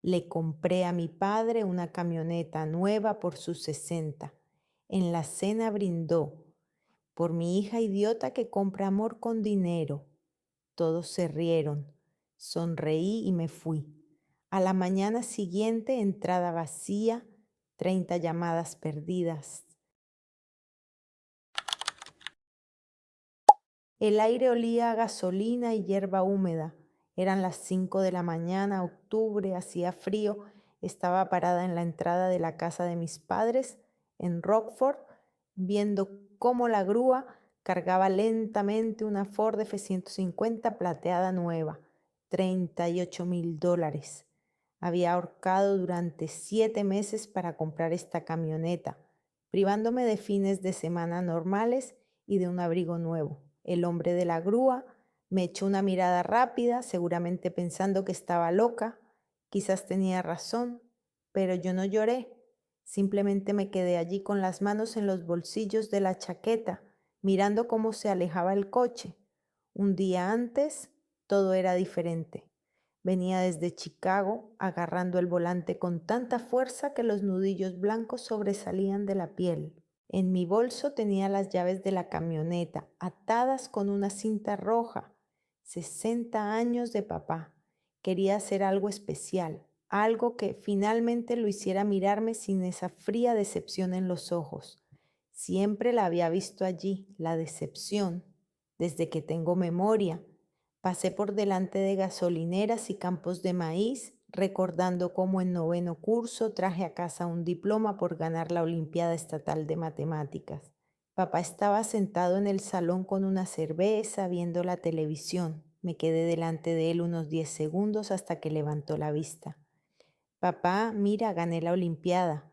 Le compré a mi padre una camioneta nueva por sus 60. En la cena brindó por mi hija idiota que compra amor con dinero. Todos se rieron. Sonreí y me fui. A la mañana siguiente, entrada vacía, 30 llamadas perdidas. El aire olía a gasolina y hierba húmeda. Eran las 5 de la mañana, octubre, hacía frío. Estaba parada en la entrada de la casa de mis padres, en Rockford, viendo cómo la grúa cargaba lentamente una Ford F-150 plateada nueva, $38,000. Había ahorcado durante 7 meses para comprar esta camioneta, privándome de fines de semana normales y de un abrigo nuevo. El hombre de la grúa me echó una mirada rápida, seguramente pensando que estaba loca. Quizás tenía razón, pero yo no lloré. Simplemente me quedé allí con las manos en los bolsillos de la chaqueta, mirando cómo se alejaba el coche. Un día antes, todo era diferente. Venía desde Chicago, agarrando el volante con tanta fuerza que los nudillos blancos sobresalían de la piel. En mi bolso tenía las llaves de la camioneta, atadas con una cinta roja. 60 años de papá. Quería hacer algo especial, algo que finalmente lo hiciera mirarme sin esa fría decepción en los ojos. Siempre la había visto allí, la decepción, desde que tengo memoria. Pasé por delante de gasolineras y campos de maíz, recordando cómo en noveno curso traje a casa un diploma por ganar la Olimpiada Estatal de Matemáticas. Papá estaba sentado en el salón con una cerveza, viendo la televisión. Me quedé delante de él unos 10 segundos hasta que levantó la vista. Papá, mira, gané la Olimpiada.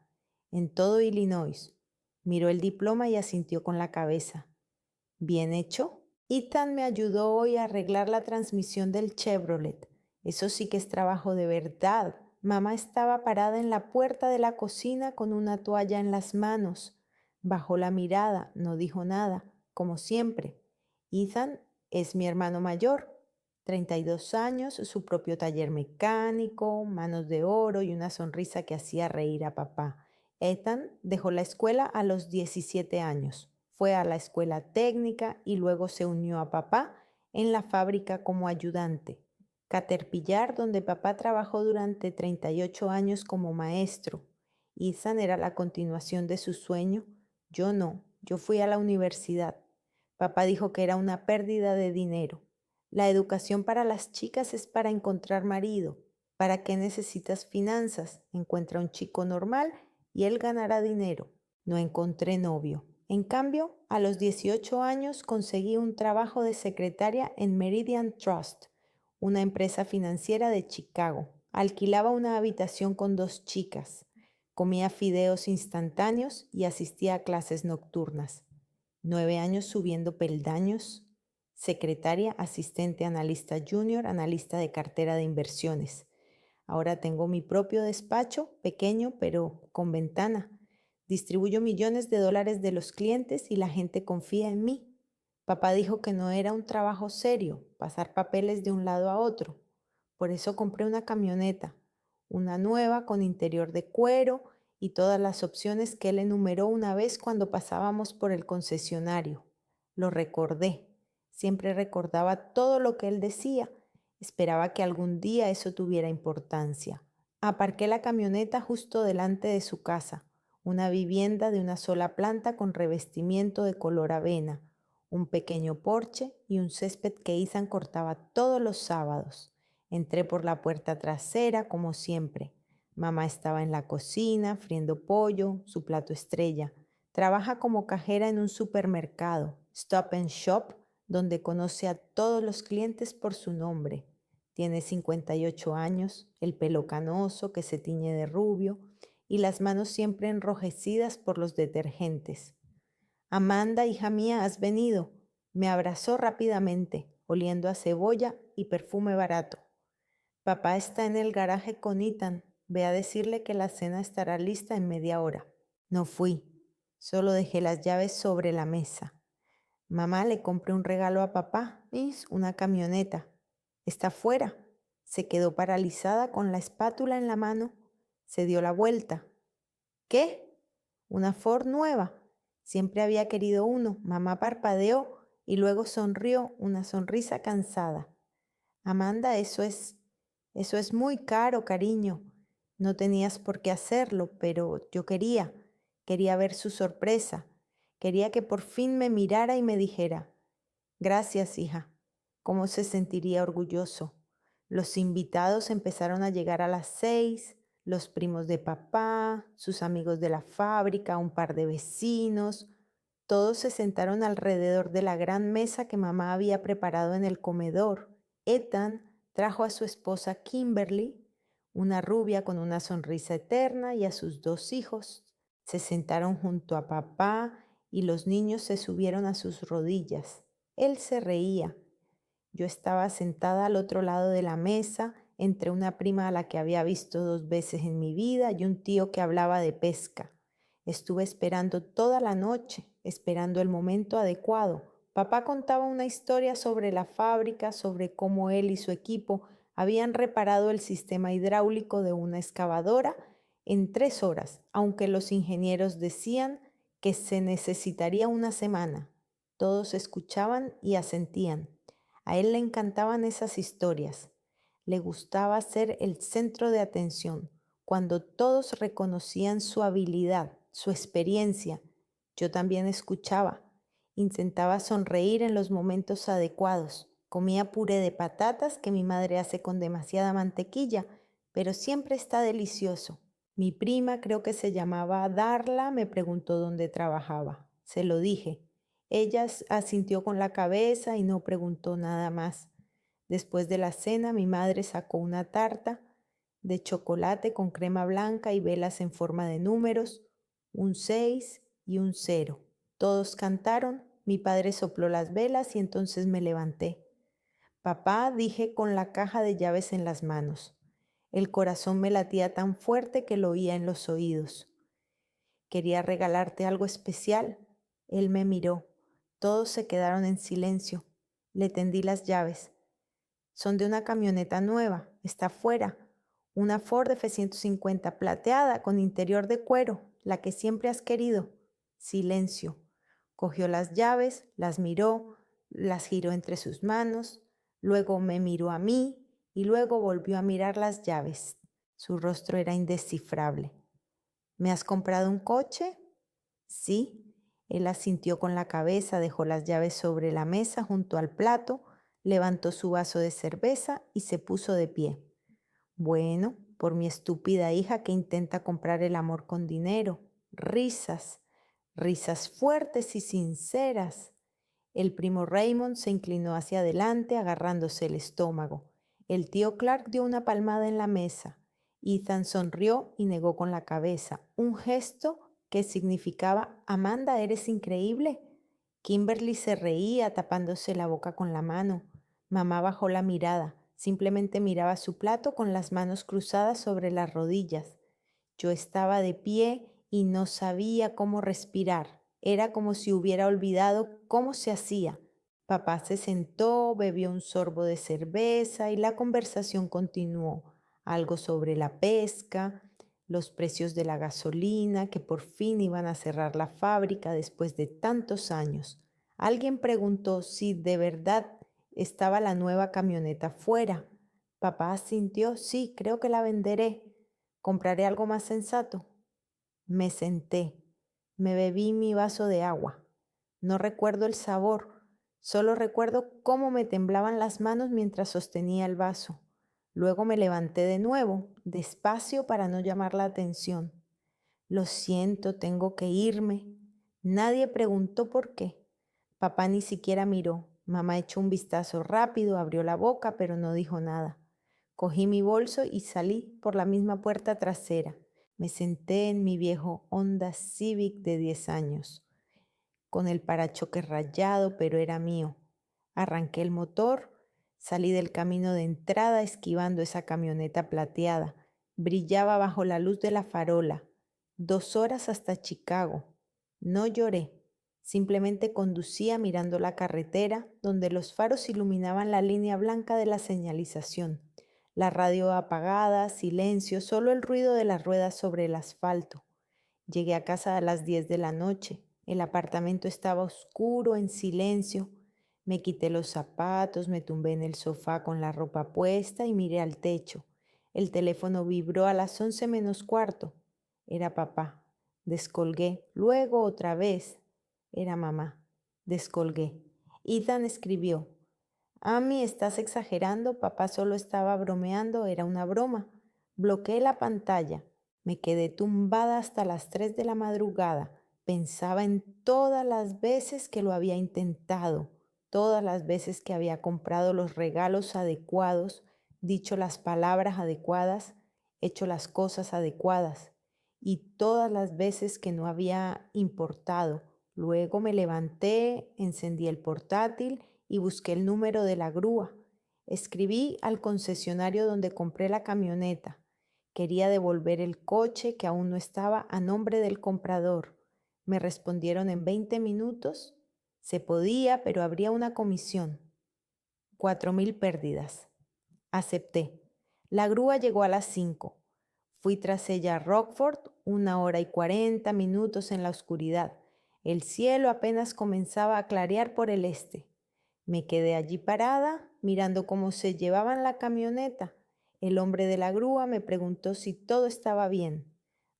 En todo Illinois. Miró el diploma y asintió con la cabeza. ¿Bien hecho? Ethan me ayudó hoy a arreglar la transmisión del Chevrolet. Eso sí que es trabajo de verdad. Mamá estaba parada en la puerta de la cocina con una toalla en las manos. Bajó la mirada, no dijo nada, como siempre. Ethan es mi hermano mayor, 32 años, su propio taller mecánico, manos de oro y una sonrisa que hacía reír a papá. Ethan dejó la escuela a los 17 años. Fue a la escuela técnica y luego se unió a papá en la fábrica como ayudante. Caterpillar, donde papá trabajó durante 38 años como maestro. Ethan era la continuación de su sueño. Yo no, yo fui a la universidad. Papá dijo que era una pérdida de dinero. La educación para las chicas es para encontrar marido. ¿Para qué necesitas finanzas? Encuentra un chico normal y él ganará dinero. No encontré novio. En cambio, a los 18 años conseguí un trabajo de secretaria en Meridian Trust, una empresa financiera de Chicago. Alquilaba una habitación con 2 chicas. Comía fideos instantáneos y asistía a clases nocturnas. 9 años subiendo peldaños. Secretaria, asistente, analista junior, analista de cartera de inversiones. Ahora tengo mi propio despacho, pequeño pero con ventana. Distribuyo millones de dólares de los clientes y la gente confía en mí. Papá dijo que no era un trabajo serio, pasar papeles de un lado a otro. Por eso compré una camioneta, una nueva con interior de cuero y todas las opciones que él enumeró una vez cuando pasábamos por el concesionario. Lo recordé. Siempre recordaba todo lo que él decía. Esperaba que algún día eso tuviera importancia. Aparqué la camioneta justo delante de su casa, una vivienda de una sola planta con revestimiento de color avena, un pequeño porche y un césped que Ethan cortaba todos los sábados. Entré por la puerta trasera, como siempre. Mamá estaba en la cocina, friendo pollo, su plato estrella. Trabaja como cajera en un supermercado, Stop and Shop, donde conoce a todos los clientes por su nombre. Tiene 58 años, el pelo canoso que se tiñe de rubio y las manos siempre enrojecidas por los detergentes. Amanda, hija mía, has venido. Me abrazó rápidamente, oliendo a cebolla y perfume barato. Papá está en el garaje con Ethan. Ve a decirle que la cena estará lista en media hora. No fui. Solo dejé las llaves sobre la mesa. Mamá, le compré un regalo a papá, una camioneta. Está fuera. Se quedó paralizada con la espátula en la mano. Se dio la vuelta. ¿Qué? ¿Una Ford nueva? Siempre había querido uno. Mamá parpadeó y luego sonrió, una sonrisa cansada. Amanda, eso es muy caro, cariño. No tenías por qué hacerlo, pero yo quería ver su sorpresa. Quería que por fin me mirara y me dijera, gracias, hija. ¿Cómo se sentiría orgulloso? Los invitados empezaron a llegar a las 6, los primos de papá, sus amigos de la fábrica, un par de vecinos. Todos se sentaron alrededor de la gran mesa que mamá había preparado en el comedor. Ethan trajo a su esposa Kimberly, una rubia con una sonrisa eterna, y a sus 2 hijos. Se sentaron junto a papá y los niños se subieron a sus rodillas. Él se reía. Yo estaba sentada al otro lado de la mesa, entre una prima a la que había visto 2 veces en mi vida y un tío que hablaba de pesca. Estuve esperando toda la noche, esperando el momento adecuado. Papá contaba una historia sobre la fábrica, sobre cómo él y su equipo habían reparado el sistema hidráulico de una excavadora en 3 horas, aunque los ingenieros decían que se necesitaría una semana. Todos escuchaban y asentían. A él le encantaban esas historias. Le gustaba ser el centro de atención, cuando todos reconocían su habilidad, su experiencia. Yo también escuchaba. Intentaba sonreír en los momentos adecuados. Comía puré de patatas que mi madre hace con demasiada mantequilla, pero siempre está delicioso. Mi prima, creo que se llamaba Darla, me preguntó dónde trabajaba. Se lo dije. Ella asintió con la cabeza y no preguntó nada más. Después de la cena, mi madre sacó una tarta de chocolate con crema blanca y velas en forma de números, un 6 y un 0. Todos cantaron, mi padre sopló las velas y entonces me levanté. Papá, dije con la caja de llaves en las manos. El corazón me latía tan fuerte que lo oía en los oídos. Quería regalarte algo especial. Él me miró. Todos se quedaron en silencio. Le tendí las llaves. Son de una camioneta nueva. Está afuera. Una Ford F-150 plateada con interior de cuero, la que siempre has querido. Silencio. Cogió las llaves, las miró, las giró entre sus manos, luego me miró a mí y luego volvió a mirar las llaves. Su rostro era indescifrable. ¿Me has comprado un coche? Sí. Él asintió con la cabeza, dejó las llaves sobre la mesa junto al plato, levantó su vaso de cerveza y se puso de pie. Bueno, por mi estúpida hija que intenta comprar el amor con dinero. Risas, risas fuertes y sinceras. El primo Raymond se inclinó hacia adelante agarrándose el estómago. El tío Clark dio una palmada en la mesa. Ethan sonrió y negó con la cabeza, un gesto que significaba Amanda, eres increíble. Kimberly se reía tapándose la boca con la mano. Mamá bajó la mirada, simplemente miraba su plato con las manos cruzadas sobre las rodillas. Yo estaba de pie y no sabía cómo respirar. Era como si hubiera olvidado cómo se hacía. Papá se sentó, bebió un sorbo de cerveza y la conversación continuó. Algo sobre la pesca, los precios de la gasolina, que por fin iban a cerrar la fábrica después de tantos años. Alguien preguntó si de verdad estaba la nueva camioneta fuera. Papá asintió, sí, creo que la venderé. ¿Compraré algo más sensato? Me senté, me bebí mi vaso de agua. No recuerdo el sabor, solo recuerdo cómo me temblaban las manos mientras sostenía el vaso. Luego me levanté de nuevo, despacio para no llamar la atención. Lo siento, tengo que irme. Nadie preguntó por qué. Papá ni siquiera miró. Mamá echó un vistazo rápido, abrió la boca, pero no dijo nada. Cogí mi bolso y salí por la misma puerta trasera. Me senté en mi viejo Honda Civic de 10 años, con el parachoques rayado, pero era mío. Arranqué el motor, salí del camino de entrada esquivando esa camioneta plateada. Brillaba bajo la luz de la farola. 2 horas hasta Chicago. No lloré, simplemente conducía mirando la carretera donde los faros iluminaban la línea blanca de la señalización. La radio apagada, silencio, solo el ruido de las ruedas sobre el asfalto. Llegué a casa a las 10 de la noche. El apartamento estaba oscuro, en silencio. Me quité los zapatos, me tumbé en el sofá con la ropa puesta y miré al techo. El teléfono vibró a las 11 menos cuarto. Era papá. Descolgué. Luego otra vez. Era mamá. Descolgué. Ethan escribió: Ami, estás exagerando, papá solo estaba bromeando, era una broma. Bloqueé la pantalla. Me quedé tumbada hasta las 3 de la madrugada. Pensaba en todas las veces que lo había intentado, todas las veces que había comprado los regalos adecuados, dicho las palabras adecuadas, hecho las cosas adecuadas, y todas las veces que no había importado. Luego me levanté, encendí el portátil y busqué el número de la grúa. Escribí al concesionario donde compré la camioneta. Quería devolver el coche que aún no estaba a nombre del comprador. Me respondieron en 20 minutos. Se podía, pero habría una comisión. 4,000 pérdidas. Acepté. La grúa llegó a las 5. Fui tras ella a Rockford, 1 hora y 40 minutos en la oscuridad. El cielo apenas comenzaba a clarear por el este. Me quedé allí parada, mirando cómo se llevaban la camioneta. El hombre de la grúa me preguntó si todo estaba bien.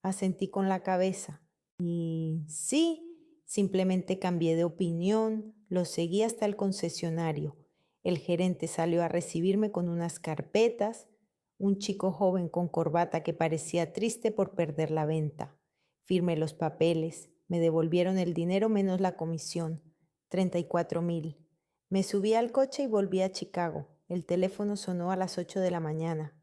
Asentí con la cabeza. Y sí, simplemente cambié de opinión, lo seguí hasta el concesionario. El gerente salió a recibirme con unas carpetas, un chico joven con corbata que parecía triste por perder la venta. Firmé los papeles, me devolvieron el dinero menos la comisión, 34,000. Me subí al coche y volví a Chicago. El teléfono sonó a las 8 de la mañana.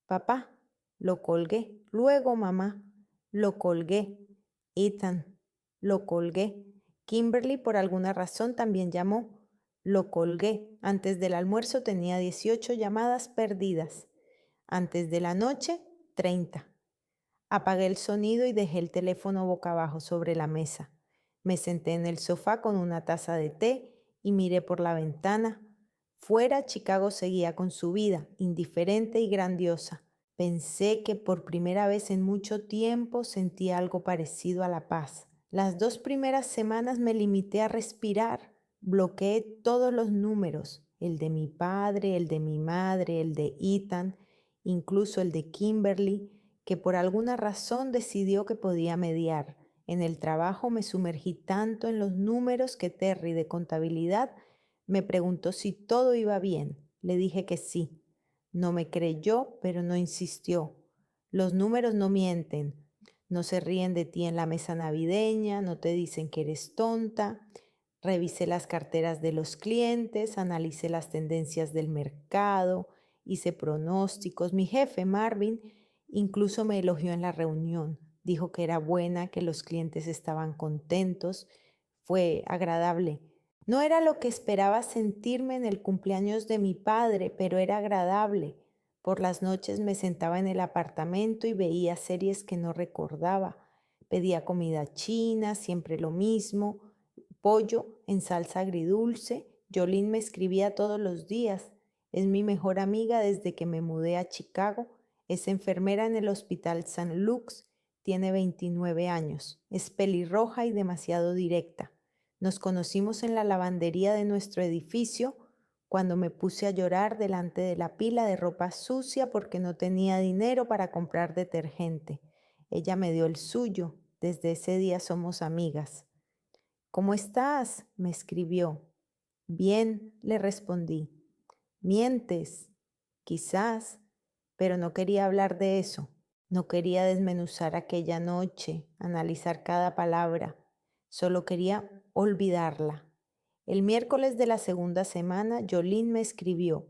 Papá, lo colgué. Luego, mamá, lo colgué. Ethan, lo colgué. Kimberly, por alguna razón, también llamó. Lo colgué. Antes del almuerzo tenía 18 llamadas perdidas. Antes de la noche, 30. Apagué el sonido y dejé el teléfono boca abajo sobre la mesa. Me senté en el sofá con una taza de té y miré por la ventana. Fuera, Chicago seguía con su vida, indiferente y grandiosa. Pensé que por primera vez en mucho tiempo sentía algo parecido a la paz. Las 2 primeras semanas me limité a respirar. Bloqueé todos los números, el de mi padre, el de mi madre, el de Ethan, incluso el de Kimberly, que por alguna razón decidió que podía mediar. En el trabajo me sumergí tanto en los números que Terry de contabilidad me preguntó si todo iba bien. Le dije que sí. No me creyó, pero no insistió. Los números no mienten. No se ríen de ti en la mesa navideña, no te dicen que eres tonta. Revisé las carteras de los clientes, analicé las tendencias del mercado, hice pronósticos. Mi jefe, Marvin, incluso me elogió en la reunión. Dijo que era buena, que los clientes estaban contentos. Fue agradable. No era lo que esperaba sentirme en el cumpleaños de mi padre, pero era agradable. Por las noches me sentaba en el apartamento y veía series que no recordaba. Pedía comida china, siempre lo mismo, pollo en salsa agridulce. Jolene me escribía todos los días. Es mi mejor amiga desde que me mudé a Chicago. Es enfermera en el Hospital St. Luke's. Tiene 29 años. Es pelirroja y demasiado directa. Nos conocimos en la lavandería de nuestro edificio cuando me puse a llorar delante de la pila de ropa sucia porque no tenía dinero para comprar detergente. Ella me dio el suyo. Desde ese día somos amigas. ¿Cómo estás?, me escribió. Bien, le respondí. Mientes, quizás, pero no quería hablar de eso. No quería desmenuzar aquella noche, analizar cada palabra. Solo quería olvidarla. El miércoles de la segunda semana, Jolene me escribió: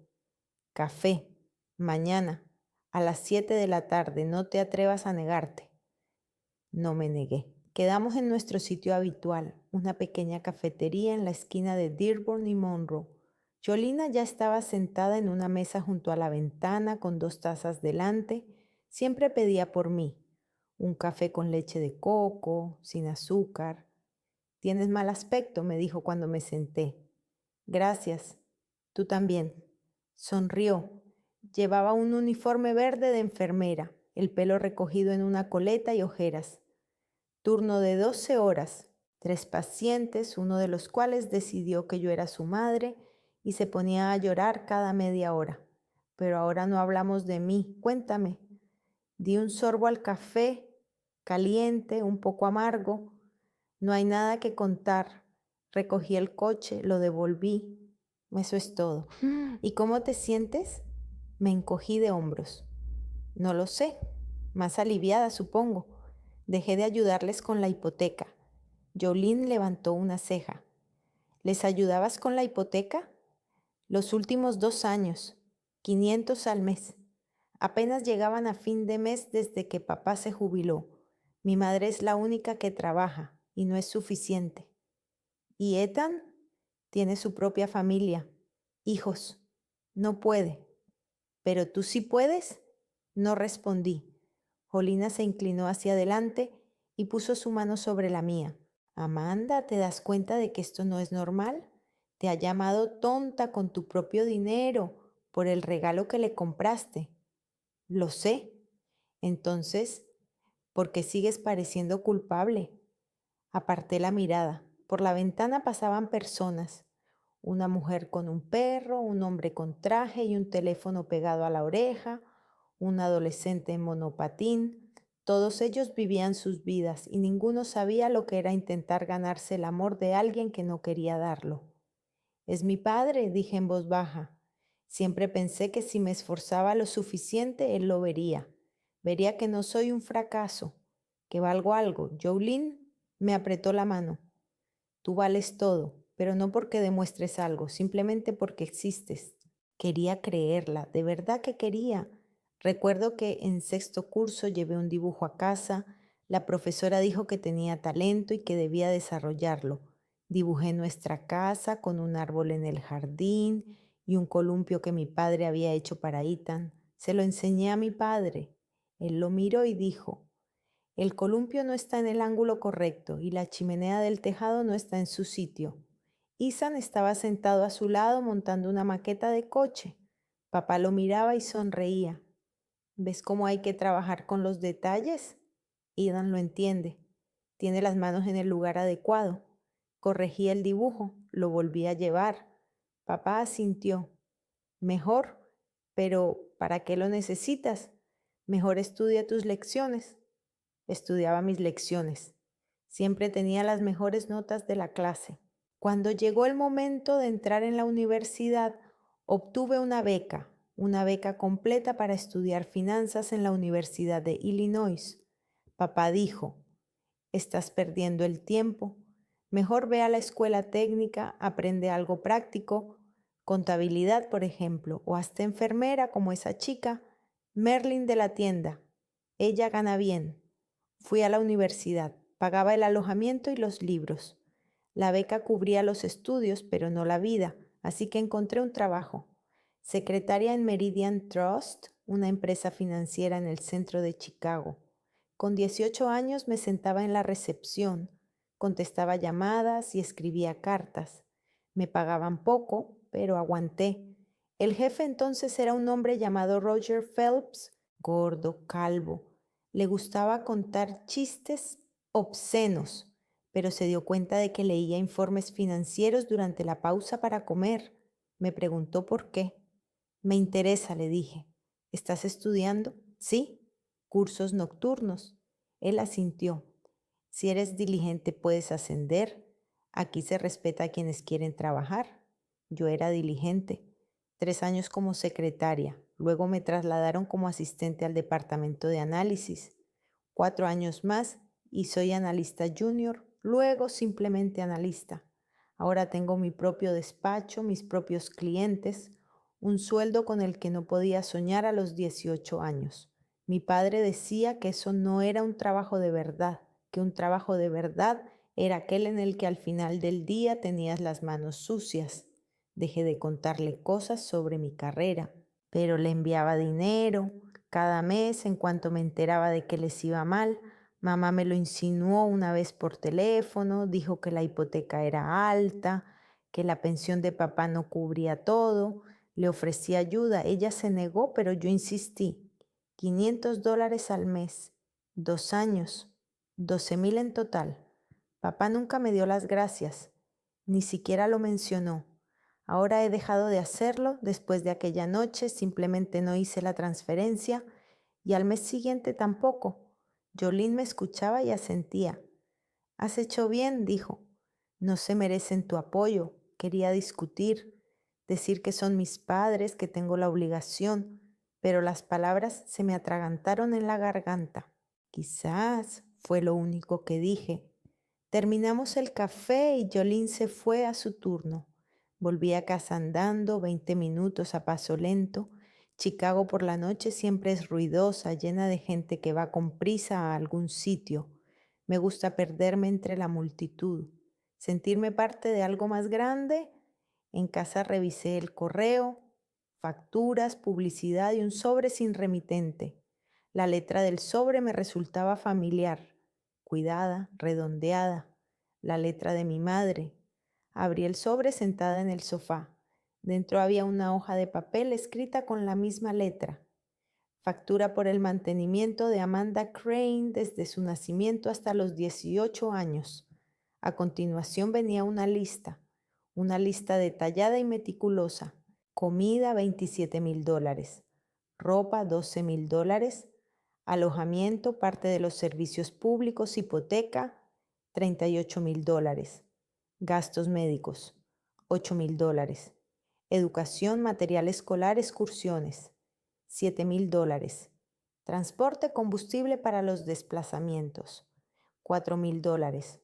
Café, mañana, a las 7 de la tarde, no te atrevas a negarte. No me negué. Quedamos en nuestro sitio habitual, una pequeña cafetería en la esquina de Dearborn y Monroe. Jolina ya estaba sentada en una mesa junto a la ventana con 2 tazas delante. Siempre pedía por mí. Un café con leche de coco, sin azúcar. Tienes mal aspecto, me dijo cuando me senté. Gracias. Tú también. Sonrió. Llevaba un uniforme verde de enfermera, el pelo recogido en una coleta y ojeras. Turno de 12 horas, 3 pacientes, uno de los cuales decidió que yo era su madre y se ponía a llorar cada media hora. Pero ahora no hablamos de mí, cuéntame. Di un sorbo al café, caliente, un poco amargo. No hay nada que contar. Recogí el coche, lo devolví. Eso es todo. ¿Y cómo te sientes? Me encogí de hombros. No lo sé. Más aliviada, supongo. Dejé de ayudarles con la hipoteca. Jolene levantó una ceja. ¿Les ayudabas con la hipoteca? Los últimos 2 años, 500 al mes. Apenas llegaban a fin de mes desde que papá se jubiló. Mi madre es la única que trabaja y no es suficiente. ¿Y Ethan? Tiene su propia familia, hijos. No puede. ¿Pero tú sí puedes? No respondí. Jolina se inclinó hacia adelante y puso su mano sobre la mía. Amanda, ¿te das cuenta de que esto no es normal? Te ha llamado tonta con tu propio dinero por el regalo que le compraste. Lo sé. Entonces, ¿por qué sigues pareciendo culpable? Aparté la mirada. Por la ventana pasaban personas. Una mujer con un perro, un hombre con traje y un teléfono pegado a la oreja, un adolescente en monopatín. Todos ellos vivían sus vidas y ninguno sabía lo que era intentar ganarse el amor de alguien que no quería darlo. Es mi padre, dije en voz baja. Siempre pensé que si me esforzaba lo suficiente, él lo vería. Vería que no soy un fracaso, que valgo algo. Jolene me apretó la mano. Tú vales todo, pero no porque demuestres algo, simplemente porque existes. Quería creerla, de verdad que quería. Recuerdo que en sexto curso llevé un dibujo a casa, la profesora dijo que tenía talento y que debía desarrollarlo. Dibujé nuestra casa con un árbol en el jardín y un columpio que mi padre había hecho para Ethan. Se lo enseñé a mi padre. Él lo miró y dijo, el columpio no está en el ángulo correcto y la chimenea del tejado no está en su sitio. Ethan estaba sentado a su lado montando una maqueta de coche. Papá lo miraba y sonreía. ¿Ves cómo hay que trabajar con los detalles? Ethan lo entiende. Tiene las manos en el lugar adecuado. Corregí el dibujo, lo volví a llevar. Papá asintió. Mejor, pero ¿para qué lo necesitas? Mejor estudia tus lecciones. Estudiaba mis lecciones. Siempre tenía las mejores notas de la clase. Cuando llegó el momento de entrar en la universidad, obtuve una beca completa para estudiar finanzas en la Universidad de Illinois. Papá dijo, estás perdiendo el tiempo. Mejor ve a la escuela técnica, aprende algo práctico, contabilidad, por ejemplo, o hasta enfermera como esa chica, Merlin de la tienda. Ella gana bien. Fui a la universidad, pagaba el alojamiento y los libros. La beca cubría los estudios, pero no la vida, así que encontré un trabajo. Secretaria en Meridian Trust, una empresa financiera en el centro de Chicago. Con 18 años me sentaba en la recepción, contestaba llamadas y escribía cartas. Me pagaban poco, pero aguanté. El jefe entonces era un hombre llamado Roger Phelps, gordo, calvo. Le gustaba contar chistes obscenos, pero se dio cuenta de que leía informes financieros durante la pausa para comer. Me preguntó por qué. Me interesa, le dije. ¿Estás estudiando? Sí. Cursos nocturnos. Él asintió. Si eres diligente puedes ascender. Aquí se respeta a quienes quieren trabajar. Yo era diligente. 3 años como secretaria. Luego me trasladaron como asistente al departamento de análisis. 4 años más y soy analista junior. Luego simplemente analista. Ahora tengo mi propio despacho, mis propios clientes, un sueldo con el que no podía soñar a los 18 años. Mi padre decía que eso no era un trabajo de verdad, que un trabajo de verdad era aquel en el que al final del día tenías las manos sucias. Dejé de contarle cosas sobre mi carrera, pero le enviaba dinero cada mes en cuanto me enteraba de que les iba mal. Mamá me lo insinuó una vez por teléfono, dijo que la hipoteca era alta, que la pensión de papá no cubría todo. Le ofrecí ayuda, ella se negó, pero yo insistí. $500 al mes, 2 años, 12,000 en total. Papá nunca me dio las gracias, ni siquiera lo mencionó. Ahora he dejado de hacerlo después de aquella noche, simplemente no hice la transferencia y al mes siguiente tampoco. Jolene me escuchaba y asentía. Has hecho bien, dijo. No se merecen tu apoyo. Quería discutir, decir que son mis padres, que tengo la obligación, pero las palabras se me atragantaron en la garganta. Quizás fue lo único que dije. Terminamos el café y Jolene se fue a su turno. Volví a casa andando 20 minutos a paso lento. Chicago por la noche siempre es ruidosa, llena de gente que va con prisa a algún sitio. Me gusta perderme entre la multitud, sentirme parte de algo más grande. En casa revisé el correo, facturas, publicidad y un sobre sin remitente. La letra del sobre me resultaba familiar, cuidada, redondeada, la letra de mi madre. Abrí el sobre sentada en el sofá. Dentro había una hoja de papel escrita con la misma letra. Factura por el mantenimiento de Amanda Crane desde su nacimiento hasta los 18 años. A continuación venía una lista detallada y meticulosa. Comida, $27,000. Ropa, $12,000. Alojamiento, parte de los servicios públicos, hipoteca, $38,000. Gastos médicos, $8,000. Educación, material escolar, excursiones, $7,000. Transporte, combustible para los desplazamientos, $4,000.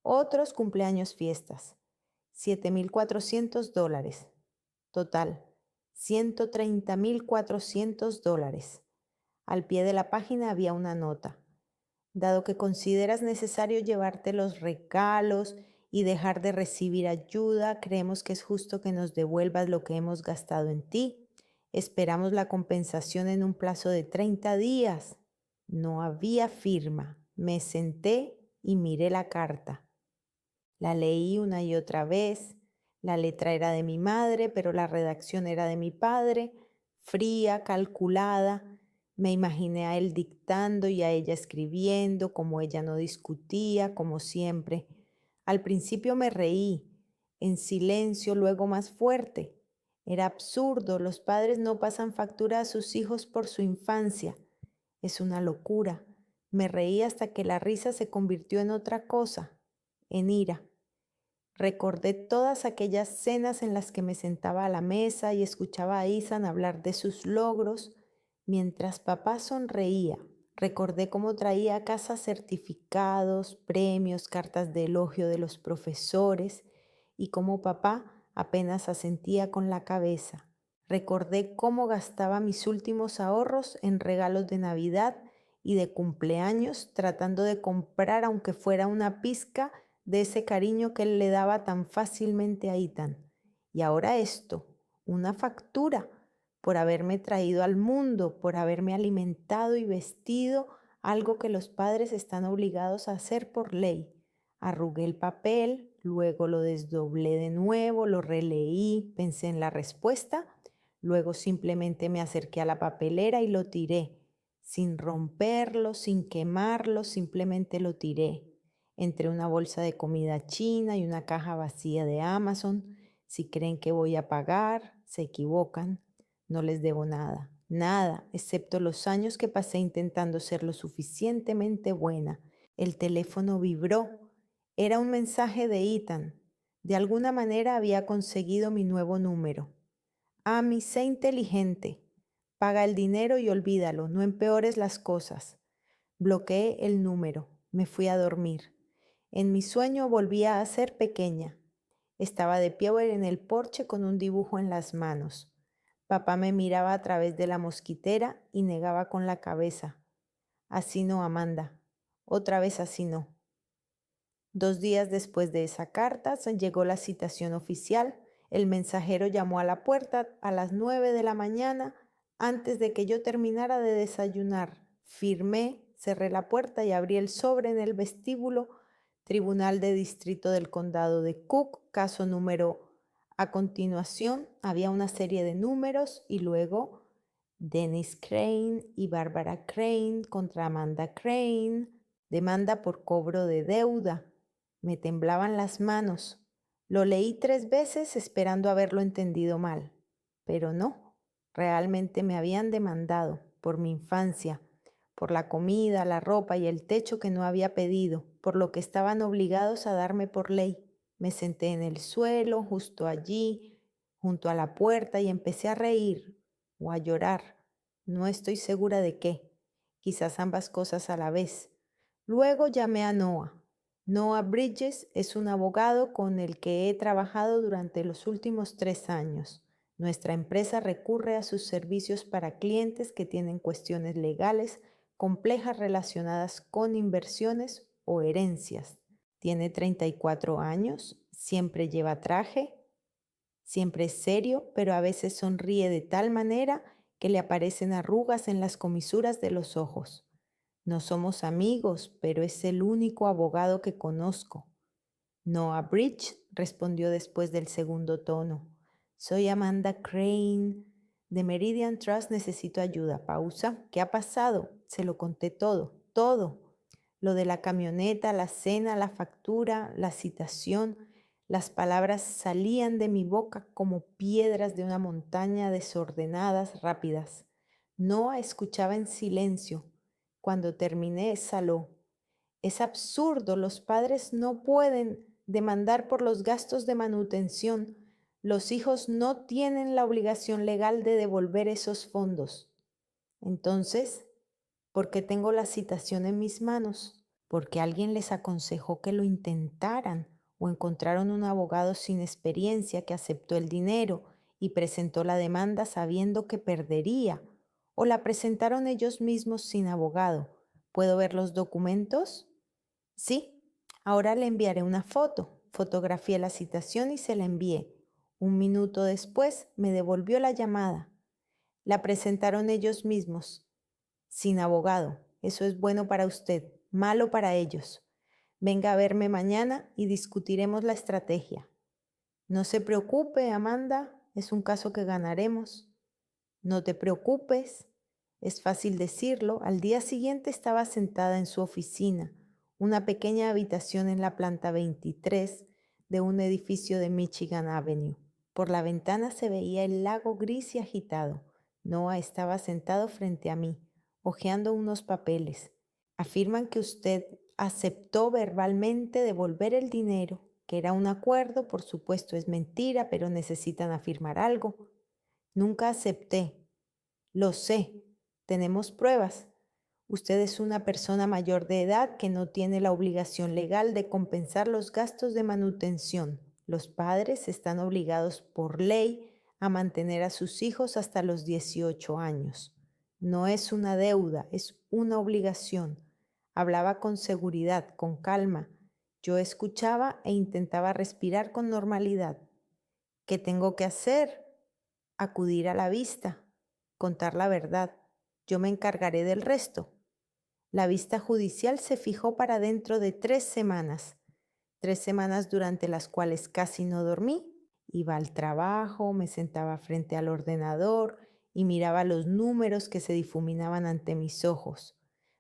Otros cumpleaños, fiestas, $7,400. Total, $130,400. Al pie de la página había una nota. Dado que consideras necesario llevarte los regalos y dejar de recibir ayuda, creemos que es justo que nos devuelvas lo que hemos gastado en ti. Esperamos la compensación en un plazo de 30 días. No había firma. Me senté y miré la carta. La leí una y otra vez. La letra era de mi madre, pero la redacción era de mi padre, fría, calculada. Me imaginé a él dictando y a ella escribiendo, como ella no discutía, como siempre. Al principio me reí, en silencio, luego más fuerte. Era absurdo, los padres no pasan factura a sus hijos por su infancia. Es una locura. Me reí hasta que la risa se convirtió en otra cosa, en ira. Recordé todas aquellas cenas en las que me sentaba a la mesa y escuchaba a Ethan hablar de sus logros mientras papá sonreía. Recordé cómo traía a casa certificados, premios, cartas de elogio de los profesores y cómo papá apenas asentía con la cabeza. Recordé cómo gastaba mis últimos ahorros en regalos de Navidad y de cumpleaños, tratando de comprar, aunque fuera una pizca, de ese cariño que él le daba tan fácilmente a Ethan. Y ahora esto, una factura por haberme traído al mundo, por haberme alimentado y vestido, algo que los padres están obligados a hacer por ley. Arrugué el papel, luego lo desdoblé de nuevo, lo releí, pensé en la respuesta, luego simplemente me acerqué a la papelera y lo tiré, sin romperlo, sin quemarlo, simplemente lo tiré entre una bolsa de comida china y una caja vacía de Amazon. Si creen que voy a pagar, se equivocan. No les debo nada, nada, excepto los años que pasé intentando ser lo suficientemente buena. El teléfono vibró. Era un mensaje de Ethan. De alguna manera había conseguido mi nuevo número. Amy, sé inteligente. Paga el dinero y olvídalo, no empeores las cosas. Bloqueé el número. Me fui a dormir. En mi sueño volvía a ser pequeña. Estaba de pie en el porche con un dibujo en las manos. Papá me miraba a través de la mosquitera y negaba con la cabeza. Así no, Amanda. Otra vez así no. 2 días después de esa carta llegó la citación oficial. El mensajero llamó a la puerta a las 9 de la mañana antes de que yo terminara de desayunar. Firmé, cerré la puerta y abrí el sobre en el vestíbulo. Tribunal de Distrito del Condado de Cook, caso número A continuación había una serie de números y luego Dennis Crane y Barbara Crane contra Amanda Crane, demanda por cobro de deuda. Me temblaban las manos. Lo leí 3 veces esperando haberlo entendido mal, pero no, realmente me habían demandado por mi infancia, por la comida, la ropa y el techo que no había pedido, por lo que estaban obligados a darme por ley. Me senté en el suelo, justo allí, junto a la puerta, y empecé a reír o a llorar. No estoy segura de qué, quizás ambas cosas a la vez. Luego llamé a Noah. Noah Bridges es un abogado con el que he trabajado durante los últimos 3 años. Nuestra empresa recurre a sus servicios para clientes que tienen cuestiones legales complejas relacionadas con inversiones o herencias. Tiene 34 años, siempre lleva traje, siempre es serio, pero a veces sonríe de tal manera que le aparecen arrugas en las comisuras de los ojos. No somos amigos, pero es el único abogado que conozco. Noah Bridge respondió después del segundo tono. Soy Amanda Crane. De Meridian Trust necesito ayuda. Pausa. ¿Qué ha pasado? Se lo conté todo, todo. Lo de la camioneta, la cena, la factura, la citación. Las palabras salían de mi boca como piedras de una montaña desordenadas, rápidas. Noah escuchaba en silencio. Cuando terminé, exhaló. Es absurdo, los padres no pueden demandar por los gastos de manutención. Los hijos no tienen la obligación legal de devolver esos fondos. Entonces, ¿por qué tengo la citación en mis manos? Porque alguien les aconsejó que lo intentaran o encontraron un abogado sin experiencia que aceptó el dinero y presentó la demanda sabiendo que perdería, o la presentaron ellos mismos sin abogado. ¿Puedo ver los documentos? Sí, ahora le enviaré una foto. Fotografié la citación y se la envié. Un minuto después me devolvió la llamada. La presentaron ellos mismos, sin abogado. Eso es bueno para usted, malo para ellos. Venga a verme mañana y discutiremos la estrategia. No se preocupe, Amanda, es un caso que ganaremos. No te preocupes, es fácil decirlo. Al día siguiente estaba sentada en su oficina, una pequeña habitación en la planta 23 de un edificio de Michigan Avenue. Por la ventana se veía el lago gris y agitado. Noah estaba sentado frente a mí, hojeando unos papeles. Afirman que usted aceptó verbalmente devolver el dinero, que era un acuerdo, por supuesto es mentira, pero necesitan afirmar algo. Nunca acepté. Lo sé. Tenemos pruebas. Usted es una persona mayor de edad que no tiene la obligación legal de compensar los gastos de manutención. Los padres están obligados por ley a mantener a sus hijos hasta los 18 años. No es una deuda, es una obligación. Hablaba con seguridad, con calma. Yo escuchaba e intentaba respirar con normalidad. ¿Qué tengo que hacer? Acudir a la vista, contar la verdad. Yo me encargaré del resto. La vista judicial se fijó para dentro de 3 semanas, 3 semanas durante las cuales casi no dormí. Iba al trabajo, me sentaba frente al ordenador y miraba los números que se difuminaban ante mis ojos.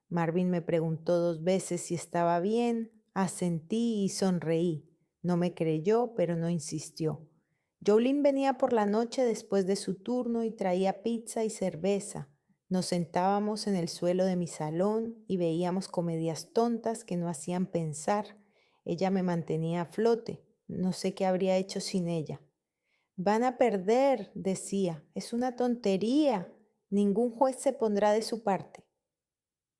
Marvin me preguntó 2 veces si estaba bien, asentí y sonreí. No me creyó, pero no insistió. Jolene venía por la noche después de su turno y traía pizza y cerveza. Nos sentábamos en el suelo de mi salón y veíamos comedias tontas que no hacían pensar. Ella me mantenía a flote. No sé qué habría hecho sin ella. Van a perder, decía. Es una tontería. Ningún juez se pondrá de su parte.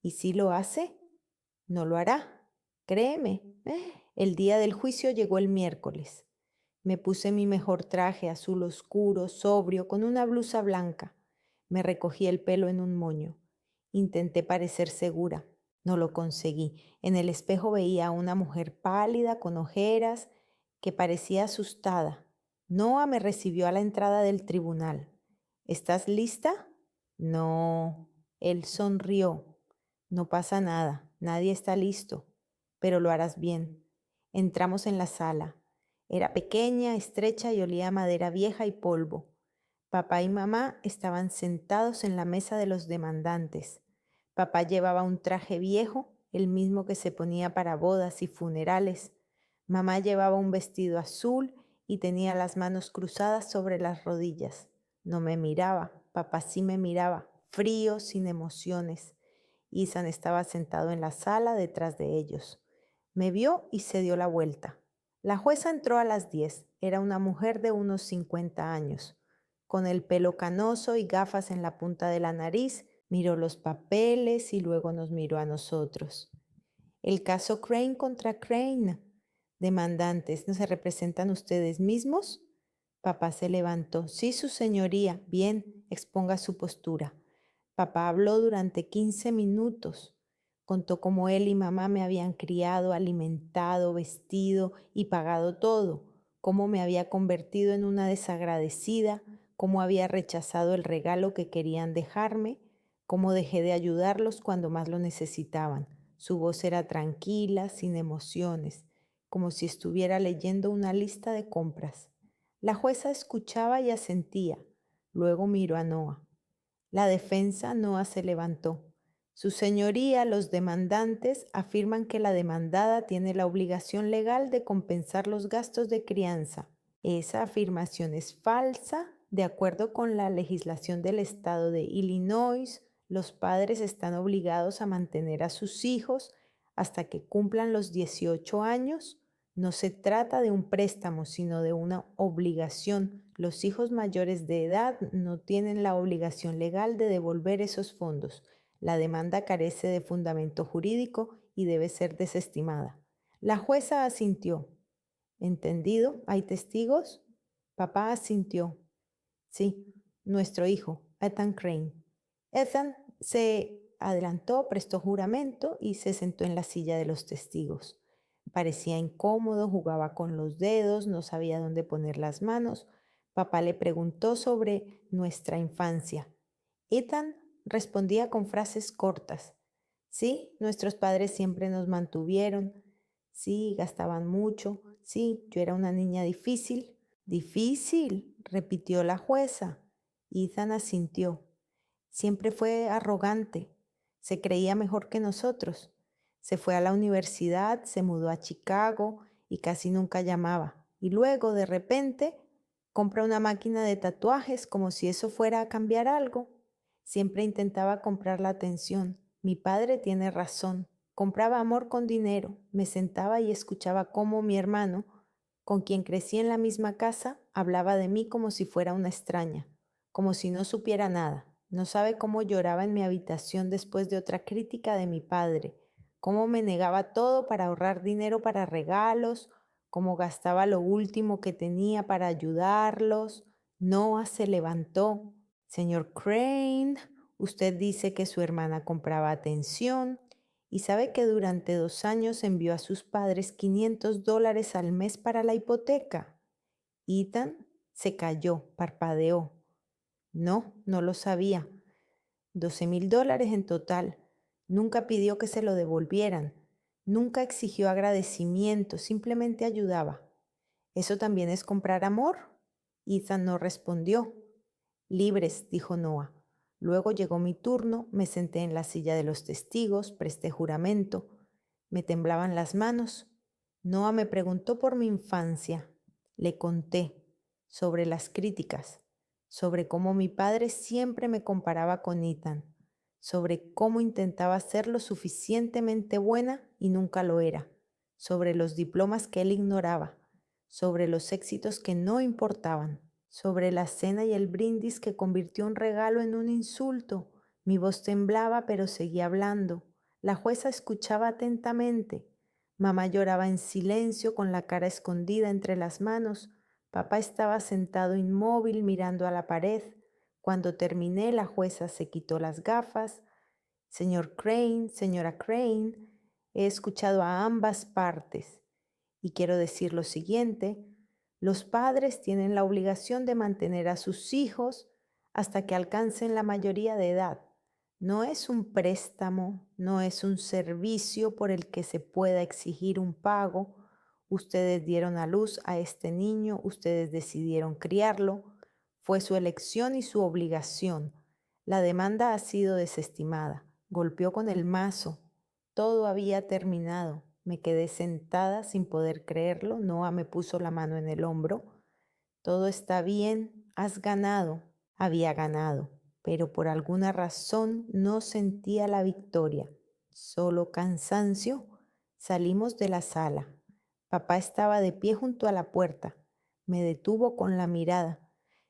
¿Y si lo hace? No lo hará. Créeme. El día del juicio llegó el miércoles. Me puse mi mejor traje azul oscuro, sobrio, con una blusa blanca. Me recogí el pelo en un moño. Intenté parecer segura. No lo conseguí. En el espejo veía a una mujer pálida, con ojeras, que parecía asustada. Noah me recibió a la entrada del tribunal. ¿Estás lista? No. Él sonrió. No pasa nada. Nadie está listo. Pero lo harás bien. Entramos en la sala. Era pequeña, estrecha y olía a madera vieja y polvo. Papá y mamá estaban sentados en la mesa de los demandantes. Papá llevaba un traje viejo, el mismo que se ponía para bodas y funerales. Mamá llevaba un vestido azul y tenía las manos cruzadas sobre las rodillas. No me miraba, papá sí me miraba, frío, sin emociones. Ethan estaba sentado en la sala detrás de ellos. Me vio y se dio la vuelta. La jueza entró a las 10. Era una mujer de unos 50 años. Con el pelo canoso y gafas en la punta de la nariz, miró los papeles y luego nos miró a nosotros. El caso Crane contra Crane. Demandantes, ¿no se representan ustedes mismos? Papá se levantó. Sí, su señoría. Bien, exponga su postura. Papá habló durante 15 minutos. Contó cómo él y mamá me habían criado, alimentado, vestido y pagado todo, cómo me había convertido en una desagradecida, cómo había rechazado el regalo que querían dejarme, cómo dejé de ayudarlos cuando más lo necesitaban. Su voz era tranquila, sin emociones, como si estuviera leyendo una lista de compras. La jueza escuchaba y asentía. Luego miró a Noah. La defensa Noah se levantó. Su señoría, los demandantes afirman que la demandada tiene la obligación legal de compensar los gastos de crianza. Esa afirmación es falsa. De acuerdo con la legislación del estado de Illinois, los padres están obligados a mantener a sus hijos hasta que cumplan los 18 años. No se trata de un préstamo, sino de una obligación. Los hijos mayores de edad no tienen la obligación legal de devolver esos fondos. La demanda carece de fundamento jurídico y debe ser desestimada. La jueza asintió. ¿Entendido? ¿Hay testigos? Papá asintió. Sí, nuestro hijo, Ethan Crane. Ethan se adelantó, prestó juramento y se sentó en la silla de los testigos. Parecía incómodo, jugaba con los dedos, no sabía dónde poner las manos. Papá le preguntó sobre nuestra infancia. Ethan respondía con frases cortas. Sí, nuestros padres siempre nos mantuvieron. Sí, gastaban mucho. Sí, yo era una niña difícil. Difícil, repitió la jueza. Ethan asintió. Siempre fue arrogante. Se creía mejor que nosotros. Se fue a la universidad, se mudó a Chicago y casi nunca llamaba. Y luego, de repente, compra una máquina de tatuajes como si eso fuera a cambiar algo. Siempre intentaba comprar la atención. Mi padre tiene razón. Compraba amor con dinero. Me sentaba y escuchaba cómo mi hermano, con quien crecí en la misma casa, hablaba de mí como si fuera una extraña, como si no supiera nada. No sabe cómo lloraba en mi habitación después de otra crítica de mi padre, cómo me negaba todo para ahorrar dinero para regalos, cómo gastaba lo último que tenía para ayudarlos. Noah se levantó. Señor Crane, usted dice que su hermana compraba atención y sabe que durante 2 años envió a sus padres $500 al mes para la hipoteca. Ethan se calló, parpadeó. No, no lo sabía. $12,000 en total. Nunca pidió que se lo devolvieran. Nunca exigió agradecimiento, simplemente ayudaba. ¿Eso también es comprar amor? Ethan no respondió. Libres, dijo Noah. Luego llegó mi turno, me senté en la silla de los testigos, presté juramento. Me temblaban las manos. Noah me preguntó por mi infancia. Le conté sobre las críticas, sobre cómo mi padre siempre me comparaba con Ethan, sobre cómo intentaba ser lo suficientemente buena y nunca lo era, sobre los diplomas que él ignoraba, sobre los éxitos que no importaban, sobre la cena y el brindis que convirtió un regalo en un insulto. Mi voz temblaba, pero seguía hablando. La jueza escuchaba atentamente. Mamá lloraba en silencio con la cara escondida entre las manos. Papá estaba sentado inmóvil mirando a la pared. Cuando terminé, la jueza se quitó las gafas. Señor Crane, señora Crane, he escuchado a ambas partes y quiero decir lo siguiente. Los padres tienen la obligación de mantener a sus hijos hasta que alcancen la mayoría de edad. No es un préstamo, no es un servicio por el que se pueda exigir un pago. Ustedes dieron a luz a este niño, ustedes decidieron criarlo, fue su elección y su obligación. La demanda ha sido desestimada. Golpeó con el mazo. Todo había terminado. Me quedé sentada sin poder creerlo. Noah me puso la mano en el hombro. Todo está bien, has ganado. Había ganado, pero por alguna razón no sentía la victoria, solo cansancio. Salimos de la sala. Papá estaba de pie junto a la puerta. Me detuvo con la mirada.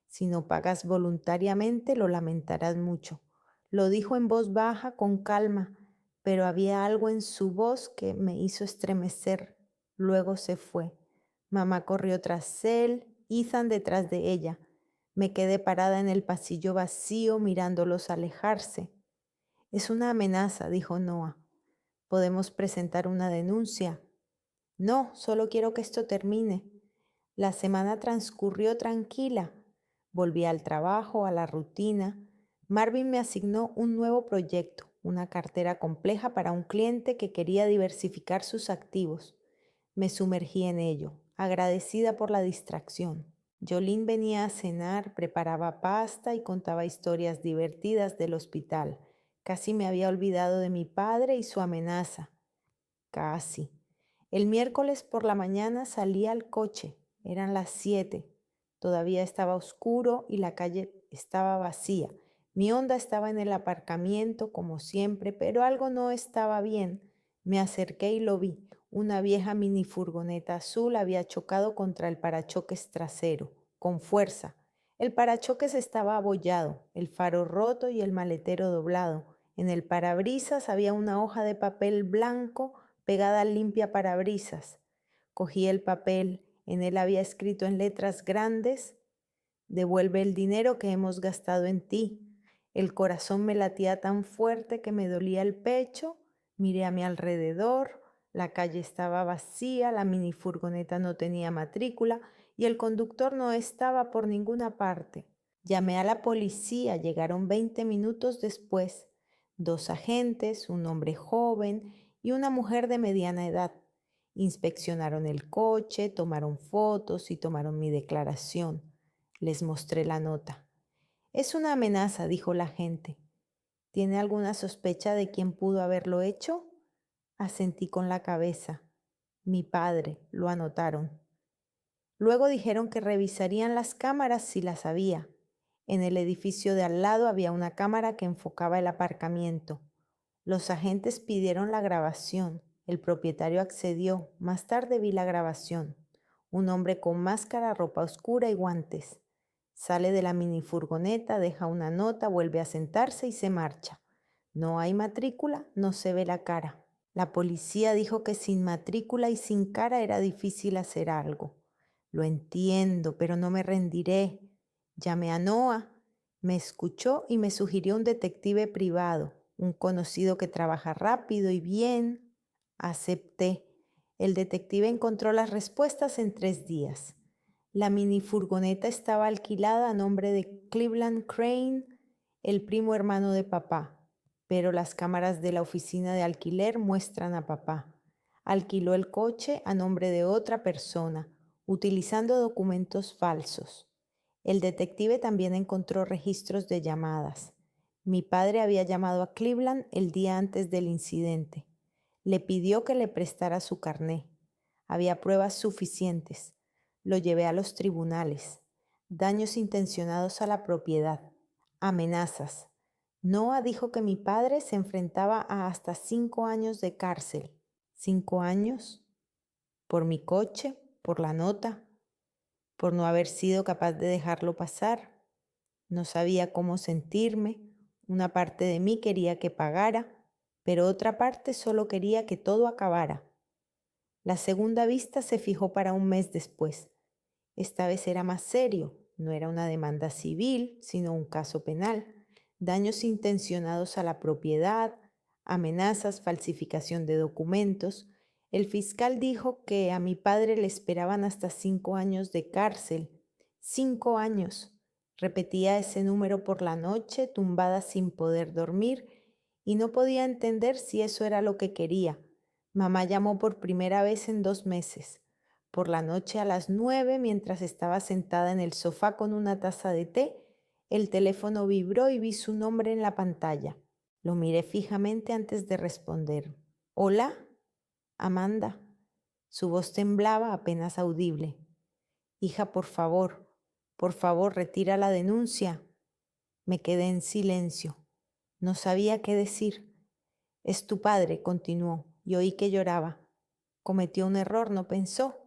Si no pagas voluntariamente, lo lamentarás mucho. Lo dijo en voz baja, con calma, pero había algo en su voz que me hizo estremecer. Luego se fue. Mamá corrió tras él, Ethan detrás de ella. Me quedé parada en el pasillo vacío mirándolos alejarse. Es una amenaza, dijo Noah. ¿Podemos presentar una denuncia? No, solo quiero que esto termine. La semana transcurrió tranquila. Volví al trabajo, a la rutina. Marvin me asignó un nuevo proyecto, una cartera compleja para un cliente que quería diversificar sus activos. Me sumergí en ello, agradecida por la distracción. Jolene venía a cenar, preparaba pasta y contaba historias divertidas del hospital. Casi me había olvidado de mi padre y su amenaza. Casi. El miércoles por la mañana salí al coche. Eran las 7. Todavía estaba oscuro y la calle estaba vacía. Mi Honda estaba en el aparcamiento como siempre, pero algo no estaba bien. Me acerqué y lo vi. Una vieja minifurgoneta azul había chocado contra el parachoques trasero, con fuerza. El parachoques estaba abollado, el faro roto y el maletero doblado. En el parabrisas había una hoja de papel blanco pegada al limpia parabrisas. Cogí el papel, en él había escrito en letras grandes: devuelve el dinero que hemos gastado en ti. El corazón me latía tan fuerte que me dolía el pecho. Miré a mi alrededor. La calle estaba vacía, la minifurgoneta no tenía matrícula y el conductor no estaba por ninguna parte. Llamé a la policía, llegaron 20 minutos después. 2 agentes, un hombre joven y una mujer de mediana edad. Inspeccionaron el coche, tomaron fotos y tomaron mi declaración. Les mostré la nota. Es una amenaza, dijo la agente. ¿Tiene alguna sospecha de quién pudo haberlo hecho? Asentí con la cabeza. Mi padre, lo anotaron. Luego dijeron que revisarían las cámaras si las había. En el edificio de al lado había una cámara que enfocaba el aparcamiento. Los agentes pidieron la grabación. El propietario accedió. Más tarde vi la grabación. Un hombre con máscara, ropa oscura y guantes. Sale de la minifurgoneta, deja una nota, vuelve a sentarse y se marcha. No hay matrícula, no se ve la cara. La policía dijo que sin matrícula y sin cara era difícil hacer algo. Lo entiendo, pero no me rendiré. Llamé a Noah. Me escuchó y me sugirió un detective privado, un conocido que trabaja rápido y bien. Acepté. El detective encontró las respuestas en 3 días. La minifurgoneta estaba alquilada a nombre de Cleveland Crane, el primo hermano de papá, pero las cámaras de la oficina de alquiler muestran a papá. Alquiló el coche a nombre de otra persona, utilizando documentos falsos. El detective también encontró registros de llamadas. Mi padre había llamado a Cleveland el día antes del incidente. Le pidió que le prestara su carné. Había pruebas suficientes. Lo llevé a los tribunales. Daños intencionados a la propiedad. Amenazas. Noah dijo que mi padre se enfrentaba a hasta 5 años de cárcel. 5 años por mi coche, por la nota, por no haber sido capaz de dejarlo pasar. No sabía cómo sentirme. Una parte de mí quería que pagara, pero otra parte solo quería que todo acabara. La segunda vista se fijó para un mes después. Esta vez era más serio. No era una demanda civil, sino un caso penal. Daños intencionados a la propiedad, amenazas, falsificación de documentos. El fiscal dijo que a mi padre le esperaban hasta 5 años de cárcel. 5 años. Repetía ese número por la noche, tumbada sin poder dormir, y no podía entender si eso era lo que quería. Mamá llamó por primera vez en 2 meses. Por la noche a las 9, mientras estaba sentada en el sofá con una taza de té, el teléfono vibró y vi su nombre en la pantalla. Lo miré fijamente antes de responder. «Hola, Amanda». Su voz temblaba apenas audible. «Hija, por favor, retira la denuncia». Me quedé en silencio. No sabía qué decir. «Es tu padre», continuó, y oí que lloraba. «Cometió un error», no pensó.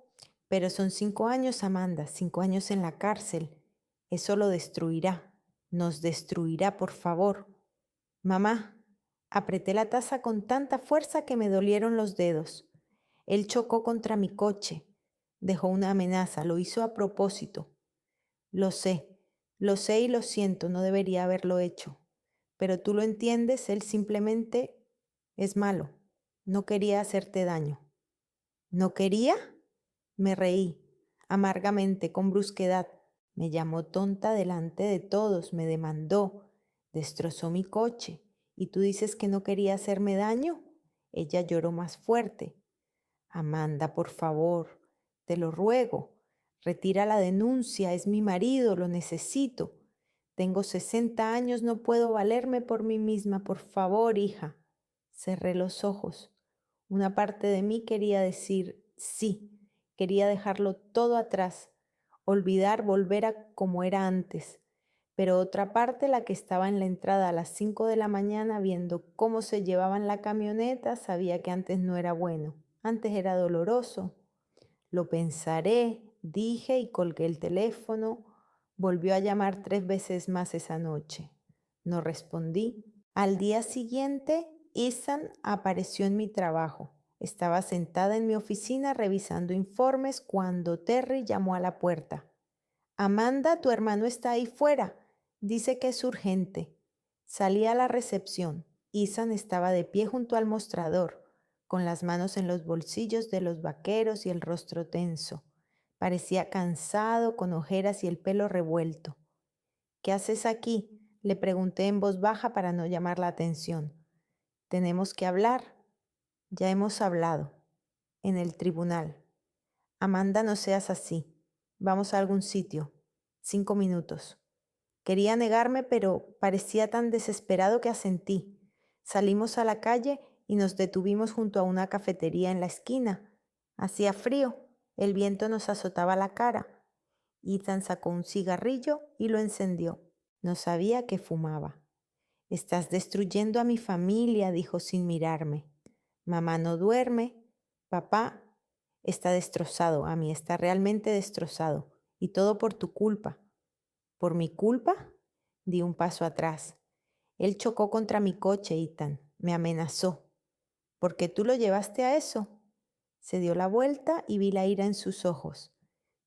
«Pero son 5 años, Amanda, 5 años en la cárcel. Eso lo destruirá. Nos destruirá, por favor». «Mamá». Apreté la taza con tanta fuerza que me dolieron los dedos. Él chocó contra mi coche. Dejó una amenaza, lo hizo a propósito. Lo sé y lo siento, no debería haberlo hecho. Pero tú lo entiendes, él simplemente es malo. No quería hacerte daño. ¿No quería? Me reí, amargamente, con brusquedad. Me llamó tonta delante de todos, me demandó, destrozó mi coche. ¿Y tú dices que no quería hacerme daño? Ella lloró más fuerte. Amanda, por favor, te lo ruego, retira la denuncia, es mi marido, lo necesito. Tengo 60 años, no puedo valerme por mí misma, por favor, hija. Cerré los ojos. Una parte de mí quería decir sí, quería dejarlo todo atrás, olvidar, volver a como era antes. Pero otra parte, la que estaba en la entrada a las 5 de la mañana viendo cómo se llevaban la camioneta, sabía que antes no era bueno, antes era doloroso. Lo pensaré, dije y colgué el teléfono. Volvió a llamar 3 veces más esa noche. No respondí. Al día siguiente, Ethan apareció en mi trabajo. Estaba sentada en mi oficina revisando informes cuando Terry llamó a la puerta. «Amanda, tu hermano está ahí fuera. Dice que es urgente». Salí a la recepción. Ethan estaba de pie junto al mostrador, con las manos en los bolsillos de los vaqueros y el rostro tenso. Parecía cansado, con ojeras y el pelo revuelto. «¿Qué haces aquí?», le pregunté en voz baja para no llamar la atención. «Tenemos que hablar». «Ya hemos hablado. En el tribunal». «Amanda, no seas así. Vamos a algún sitio. 5 minutos». Quería negarme, pero parecía tan desesperado que asentí. Salimos a la calle y nos detuvimos junto a una cafetería en la esquina. Hacía frío, el viento nos azotaba la cara. Ethan sacó un cigarrillo y lo encendió. No sabía que fumaba. «Estás destruyendo a mi familia», dijo sin mirarme. «Mamá no duerme. Papá está destrozado, a mí está realmente destrozado. Y todo por tu culpa». «¿Por mi culpa?». Di un paso atrás. «Él chocó contra mi coche, Ethan. Me amenazó». «¿Por qué tú lo llevaste a eso?». Se dio la vuelta y vi la ira en sus ojos.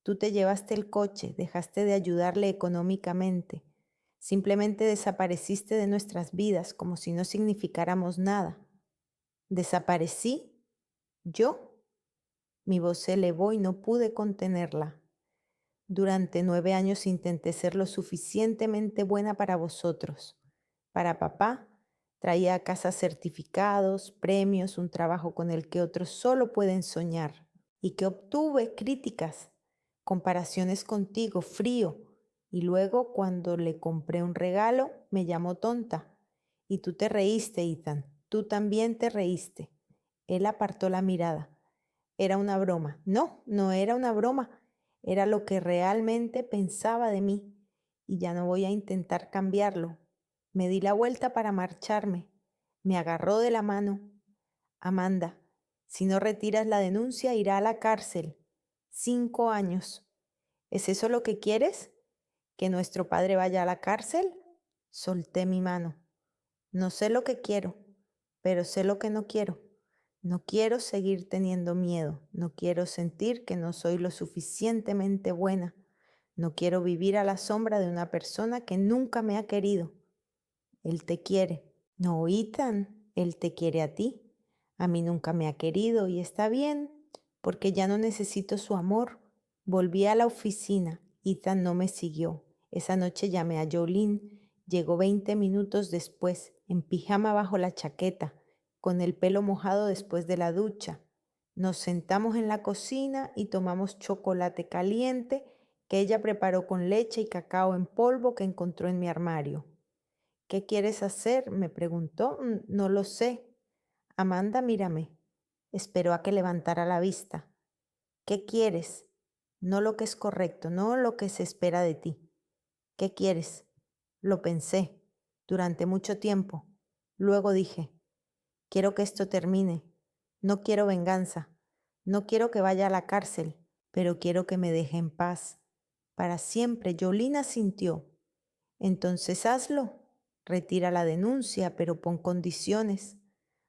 «Tú te llevaste el coche, dejaste de ayudarle económicamente. Simplemente desapareciste de nuestras vidas como si no significáramos nada». «¿Desaparecí? ¿Yo?». Mi voz se elevó y no pude contenerla. «Durante 9 años intenté ser lo suficientemente buena para vosotros. Para papá, traía a casa certificados, premios, un trabajo con el que otros solo pueden soñar. ¿Y que obtuve? Críticas, comparaciones contigo, frío. Y luego, cuando le compré un regalo, me llamó tonta. Y tú te reíste, Ethan. Tú también te reíste». Él apartó la mirada. «Era una broma». «No, no era una broma. Era lo que realmente pensaba de mí. Y ya no voy a intentar cambiarlo». Me di la vuelta para marcharme. Me agarró de la mano. «Amanda, si no retiras la denuncia, irá a la cárcel. 5 años. ¿Es eso lo que quieres? ¿Que nuestro padre vaya a la cárcel?». Solté mi mano. «No sé lo que quiero, pero sé lo que no quiero. No quiero seguir teniendo miedo. No quiero sentir que no soy lo suficientemente buena. No quiero vivir a la sombra de una persona que nunca me ha querido». «Él te quiere». «No, Ethan, él te quiere a ti. A mí nunca me ha querido y está bien, porque ya no necesito su amor». Volví a la oficina. Ethan no me siguió. Esa noche llamé a Jolene. Llegó 20 minutos después, en pijama bajo la chaqueta, con el pelo mojado después de la ducha. Nos sentamos en la cocina y tomamos chocolate caliente que ella preparó con leche y cacao en polvo que encontró en mi armario. ¿Qué quieres hacer?, me preguntó. No lo sé. Amanda, mírame. Esperó a que levantara la vista. ¿Qué quieres? No lo que es correcto, no lo que se espera de ti. ¿Qué quieres? Lo pensé durante mucho tiempo. Luego dije, quiero que esto termine. No quiero venganza. No quiero que vaya a la cárcel, pero quiero que me deje en paz. Para siempre. Yolina sintió. Entonces hazlo. Retira la denuncia, pero pon condiciones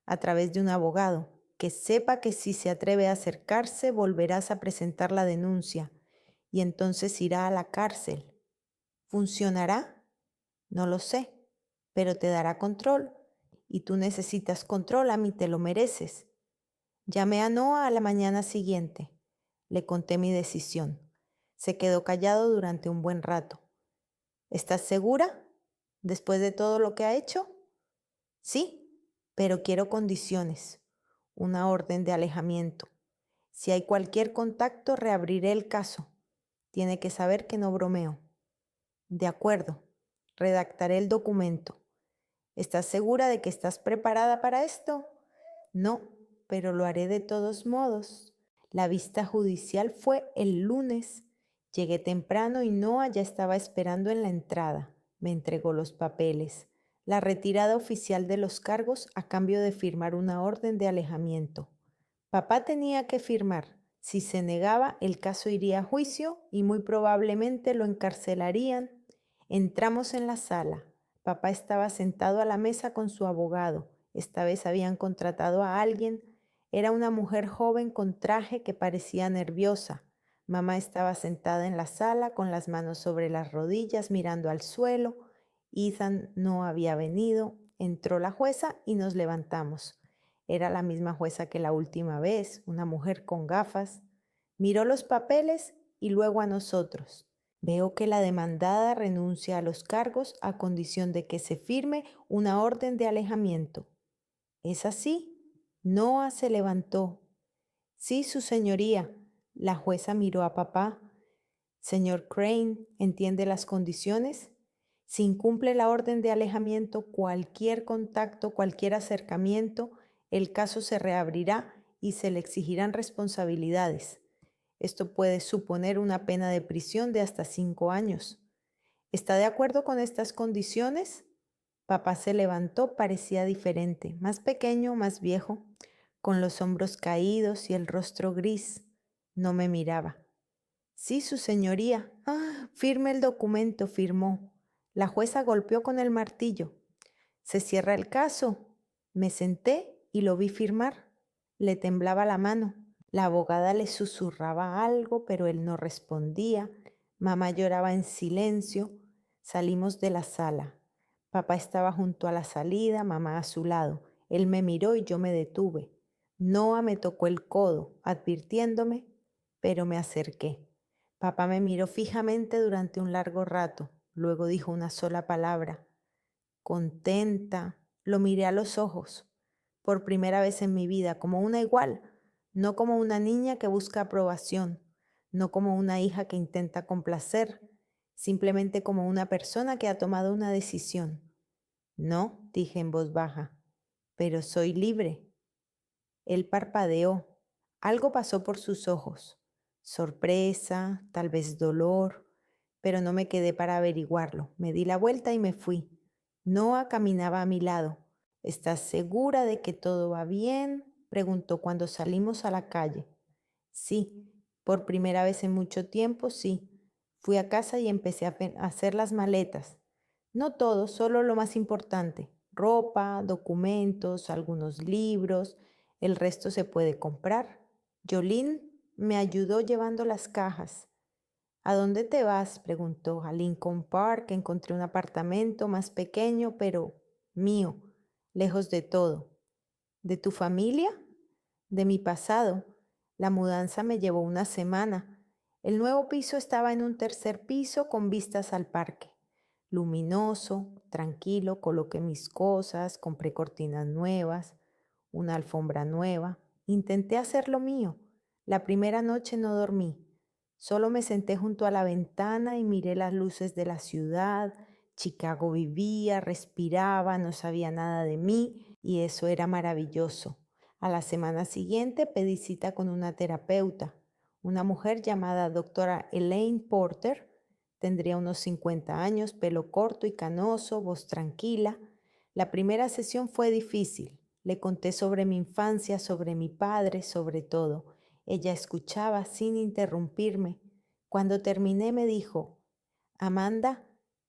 a través de un abogado que sepa que si se atreve a acercarse volverás a presentar la denuncia y entonces irá a la cárcel. ¿Funcionará? No lo sé, pero te dará control y tú necesitas control, a mí te lo mereces. Llamé a Noah a la mañana siguiente. Le conté mi decisión. Se quedó callado durante un buen rato. ¿Estás segura? ¿Después de todo lo que ha hecho? Sí, pero quiero condiciones. Una orden de alejamiento. Si hay cualquier contacto, reabriré el caso. Tiene que saber que no bromeo. De acuerdo, redactaré el documento. ¿Estás segura de que estás preparada para esto? No, pero lo haré de todos modos. La vista judicial fue el lunes. Llegué temprano y Noah ya estaba esperando en la entrada. Me entregó los papeles, la retirada oficial de los cargos a cambio de firmar una orden de alejamiento. Papá tenía que firmar. Si se negaba, el caso iría a juicio y muy probablemente lo encarcelarían. Entramos en la sala. Papá estaba sentado a la mesa con su abogado. Esta vez habían contratado a alguien. Era una mujer joven con traje que parecía nerviosa. Mamá estaba sentada en la sala con las manos sobre las rodillas mirando al suelo. Ethan no había venido. Entró la jueza y nos levantamos. Era la misma jueza que la última vez, una mujer con gafas. Miró los papeles y luego a nosotros. Veo que la demandada renuncia a los cargos a condición de que se firme una orden de alejamiento. ¿Es así? Noah se levantó. Sí, su señoría. La jueza miró a papá. Señor Crane, ¿entiende las condiciones? Si incumple la orden de alejamiento, cualquier contacto, cualquier acercamiento, el caso se reabrirá y se le exigirán responsabilidades. Esto puede suponer una pena de prisión de hasta 5 años. ¿Está de acuerdo con estas condiciones? Papá se levantó, parecía diferente, más pequeño, más viejo, con los hombros caídos y el rostro gris. No me miraba. Sí, su señoría. Firme el documento, firmó. La jueza golpeó con el martillo. Se cierra el caso. Me senté y lo vi firmar. Le temblaba la mano. La abogada le susurraba algo, pero él no respondía. Mamá lloraba en silencio. Salimos de la sala. Papá estaba junto a la salida, mamá a su lado. Él me miró y yo me detuve. Noah me tocó el codo, advirtiéndome, pero me acerqué. Papá me miró fijamente durante un largo rato. Luego dijo una sola palabra. Contenta. Lo miré a los ojos. Por primera vez en mi vida, como una igual. No como una niña que busca aprobación. No como una hija que intenta complacer. Simplemente como una persona que ha tomado una decisión. No, dije en voz baja, pero soy libre. Él parpadeó. Algo pasó por sus ojos. Sorpresa, tal vez dolor, pero no me quedé para averiguarlo. Me di la vuelta y me fui. Noah caminaba a mi lado. ¿Estás segura de que todo va bien?, preguntó cuando salimos a la calle. Sí, por primera vez en mucho tiempo, sí. Fui a casa y empecé a hacer las maletas. No todo, solo lo más importante. Ropa, documentos, algunos libros. El resto se puede comprar. Jolene me ayudó llevando las cajas. ¿A dónde te vas?, preguntó. A Lincoln Park. Encontré un apartamento más pequeño, pero mío, lejos de todo. ¿De tu familia? De mi pasado. La mudanza me llevó una semana. El nuevo piso estaba en un tercer piso con vistas al parque. Luminoso, tranquilo, coloqué mis cosas, compré cortinas nuevas, una alfombra nueva. Intenté hacer lo mío. La primera noche no dormí. Solo me senté junto a la ventana y miré las luces de la ciudad. Chicago vivía, respiraba, no sabía nada de mí y eso era maravilloso. A la semana siguiente pedí cita con una terapeuta, una mujer llamada doctora Elaine Porter. Tendría unos 50 años, pelo corto y canoso, voz tranquila. La primera sesión fue difícil. Le conté sobre mi infancia, sobre mi padre, sobre todo. Ella escuchaba sin interrumpirme. Cuando terminé me dijo, Amanda,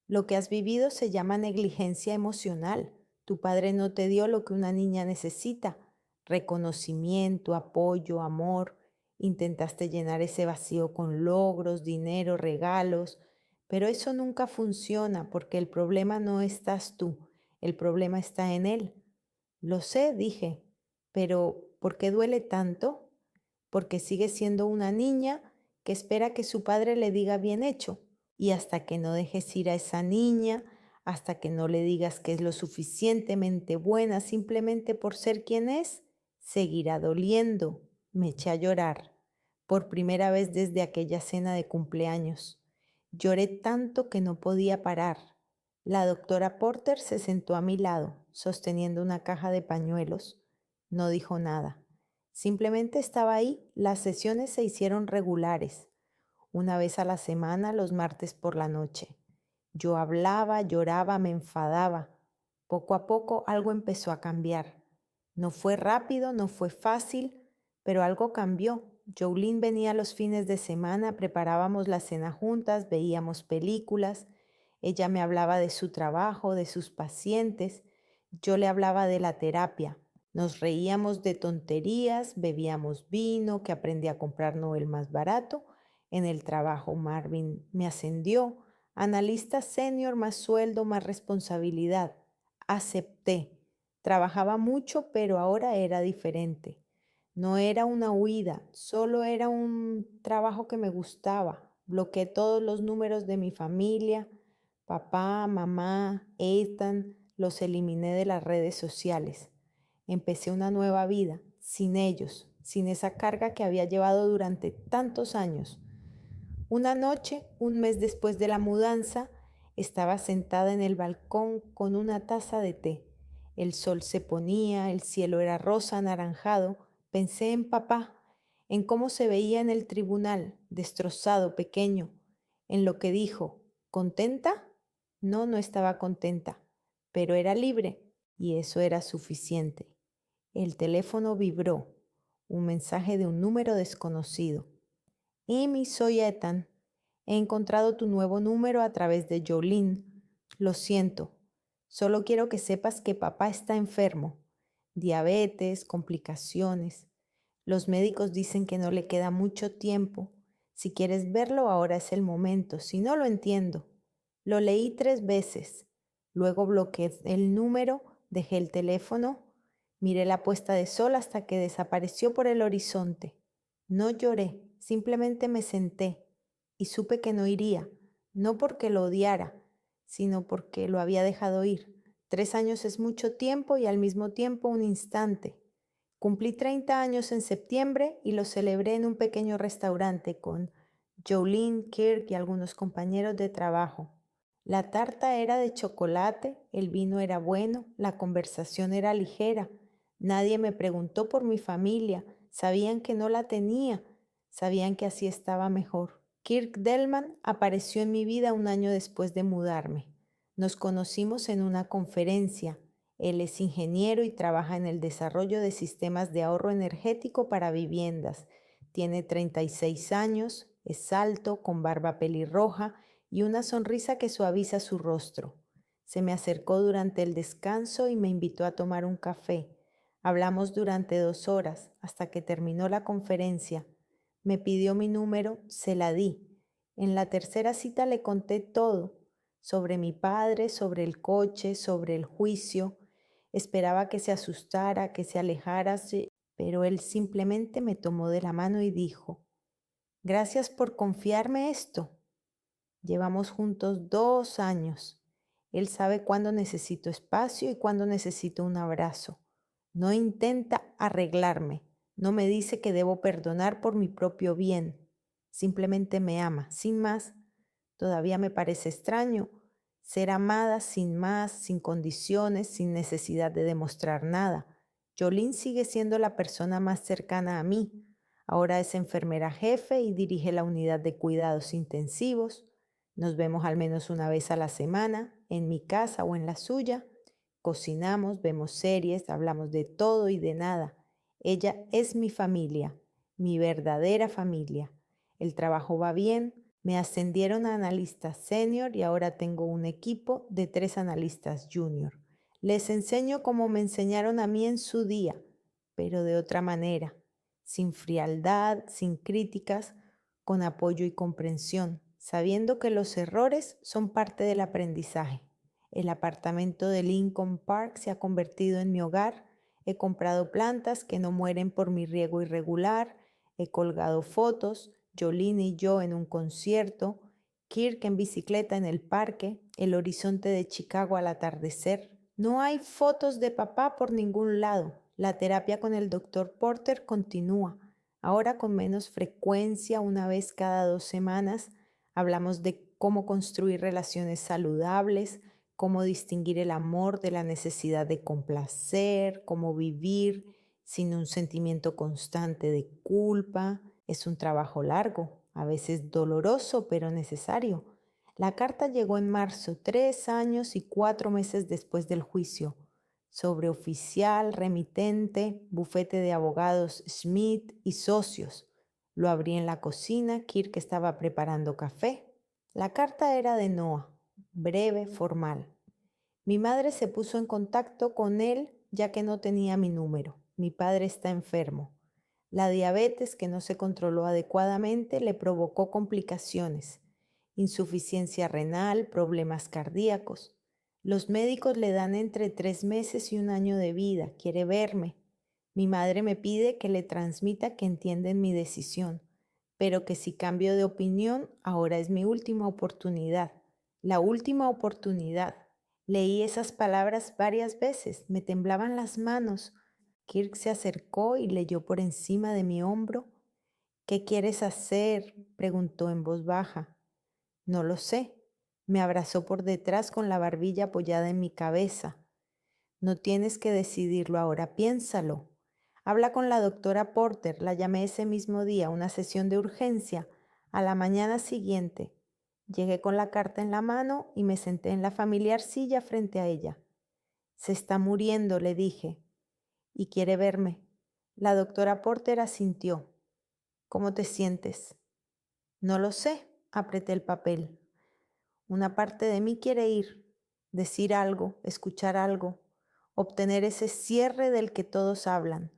lo que has vivido se llama negligencia emocional. Tu padre no te dio lo que una niña necesita, reconocimiento, apoyo, amor. Intentaste llenar ese vacío con logros, dinero, regalos, pero eso nunca funciona porque el problema no estás tú, el problema está en él. Lo sé, dije, pero ¿por qué duele tanto? Porque sigue siendo una niña que espera que su padre le diga bien hecho. Y hasta que no dejes ir a esa niña, hasta que no le digas que es lo suficientemente buena simplemente por ser quien es, seguirá doliendo. Me eché a llorar, por primera vez desde aquella cena de cumpleaños. Lloré tanto que no podía parar. La doctora Porter se sentó a mi lado, sosteniendo una caja de pañuelos. No dijo nada. Simplemente estaba ahí. Las sesiones se hicieron regulares, una vez a la semana, los martes por la noche. Yo hablaba, lloraba, me enfadaba. Poco a poco algo empezó a cambiar. No fue rápido, no fue fácil, pero algo cambió. Jolene venía los fines de semana, preparábamos la cena juntas, veíamos películas. Ella me hablaba de su trabajo, de sus pacientes. Yo le hablaba de la terapia. Nos reíamos de tonterías, bebíamos vino, que aprendí a comprar Nobel más barato. En el trabajo Marvin me ascendió, analista senior, más sueldo, más responsabilidad. Acepté. Trabajaba mucho, pero ahora era diferente. No era una huida, solo era un trabajo que me gustaba. Bloqueé todos los números de mi familia, papá, mamá, Ethan, los eliminé de las redes sociales. Empecé una nueva vida, sin ellos, sin esa carga que había llevado durante tantos años. Una noche, un mes después de la mudanza, estaba sentada en el balcón con una taza de té. El sol se ponía, el cielo era rosa anaranjado. Pensé en papá, en cómo se veía en el tribunal, destrozado, pequeño, en lo que dijo. ¿Contenta? No, no estaba contenta, pero era libre y eso era suficiente. El teléfono vibró, un mensaje de un número desconocido. Amy, soy Ethan. He encontrado tu nuevo número a través de Jolene. Lo siento. Solo quiero que sepas que papá está enfermo. Diabetes, complicaciones. Los médicos dicen que no le queda mucho tiempo. Si quieres verlo, ahora es el momento. Si no, lo entiendo. Lo leí 3 veces. Luego bloqueé el número, dejé el teléfono, miré la puesta de sol hasta que desapareció por el horizonte. No lloré, simplemente me senté y supe que no iría, no porque lo odiara, sino porque lo había dejado ir. 3 años es mucho tiempo y al mismo tiempo un instante. Cumplí 30 años en septiembre y lo celebré en un pequeño restaurante con Jolene, Kirk y algunos compañeros de trabajo. La tarta era de chocolate, el vino era bueno, la conversación era ligera. Nadie me preguntó por mi familia, sabían que no la tenía, sabían que así estaba mejor. Kirk Delman apareció en mi vida un año después de mudarme. Nos conocimos en una conferencia. Él es ingeniero y trabaja en el desarrollo de sistemas de ahorro energético para viviendas. Tiene 36 años, es alto, con barba pelirroja y una sonrisa que suaviza su rostro. Se me acercó durante el descanso y me invitó a tomar un café. Hablamos durante 2 horas hasta que terminó la conferencia. Me pidió mi número, se la di. En la tercera cita le conté todo, sobre mi padre, sobre el coche, sobre el juicio. Esperaba que se asustara, que se alejara, pero él simplemente me tomó de la mano y dijo, gracias por confiarme esto. Llevamos juntos 2 años. Él sabe cuándo necesito espacio y cuándo necesito un abrazo. No intenta arreglarme, No me dice que debo perdonar por mi propio bien. Simplemente me ama, sin más. Todavía me parece extraño ser amada sin más, sin condiciones, sin necesidad de demostrar nada. Jolene sigue siendo la persona más cercana a mí. Ahora es enfermera jefe y dirige la unidad de cuidados intensivos. Nos vemos al menos una vez a la semana, en mi casa o en la suya. Cocinamos, vemos series, hablamos de todo y de nada. Ella es mi familia, mi verdadera familia. El trabajo va bien, me ascendieron a analista senior y ahora tengo un equipo de 3 analistas junior. Les enseño como me enseñaron a mí en su día, pero de otra manera, sin frialdad, sin críticas, con apoyo y comprensión, sabiendo que los errores son parte del aprendizaje. El apartamento de Lincoln Park se ha convertido en mi hogar. He comprado plantas que no mueren por mi riego irregular. He colgado fotos, Jolene y yo en un concierto, Kirk en bicicleta en el parque, el horizonte de Chicago al atardecer. No hay fotos de papá por ningún lado. La terapia con el doctor Porter continúa. Ahora con menos frecuencia, una vez cada 2 semanas, hablamos de cómo construir relaciones saludables, cómo distinguir el amor de la necesidad de complacer, cómo vivir sin un sentimiento constante de culpa. Es un trabajo largo, a veces doloroso, pero necesario. La carta llegó en marzo, 3 años y 4 meses después del juicio. Sobreoficial, remitente, bufete de abogados Schmidt y socios. Lo abrí en la cocina, Kirk estaba preparando café. La carta era de Noah, breve, formal. Mi madre se puso en contacto con él ya que no tenía mi número. Mi padre está enfermo. La diabetes que no se controló adecuadamente le provocó complicaciones, insuficiencia renal, problemas cardíacos. Los médicos le dan entre 3 meses y 1 año de vida. Quiere verme. Mi madre me pide que le transmita que entienden mi decisión, pero que si cambio de opinión, ahora es mi última oportunidad. La última oportunidad. Leí esas palabras varias veces, me temblaban las manos. Kirk se acercó y leyó por encima de mi hombro. ¿Qué quieres hacer?, preguntó en voz baja. No lo sé. Me abrazó por detrás con la barbilla apoyada en mi cabeza. No tienes que decidirlo ahora, piénsalo. Habla con la doctora Porter, la llamé ese mismo día, una sesión de urgencia. A la mañana siguiente, llegué con la carta en la mano y me senté en la familiar silla frente a ella. Se está muriendo, le dije, y quiere verme. La doctora Porter asintió. ¿Cómo te sientes? No lo sé, apreté el papel. Una parte de mí quiere ir, decir algo, escuchar algo, obtener ese cierre del que todos hablan,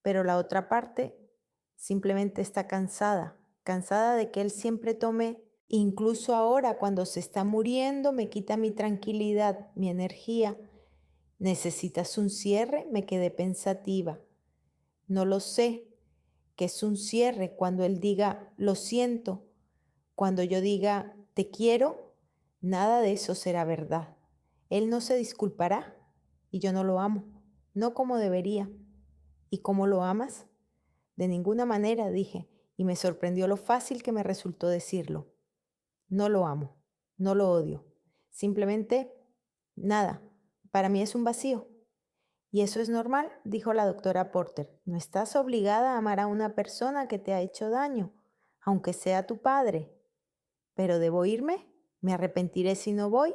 pero la otra parte simplemente está cansada, cansada de que él siempre tome, incluso ahora cuando se está muriendo, me quita mi tranquilidad, mi energía. ¿Necesitas un cierre? Me quedé pensativa. No lo sé, que es un cierre cuando él diga, lo siento, cuando yo diga, te quiero, nada de eso será verdad. Él no se disculpará y yo no lo amo, no como debería. ¿Y cómo lo amas? De ninguna manera, dije, y me sorprendió lo fácil que me resultó decirlo. No lo amo, no lo odio. Simplemente, nada, para mí es un vacío. Y eso es normal, dijo la doctora Porter. No estás obligada a amar a una persona que te ha hecho daño, aunque sea tu padre. ¿Pero debo irme? ¿Me arrepentiré si no voy?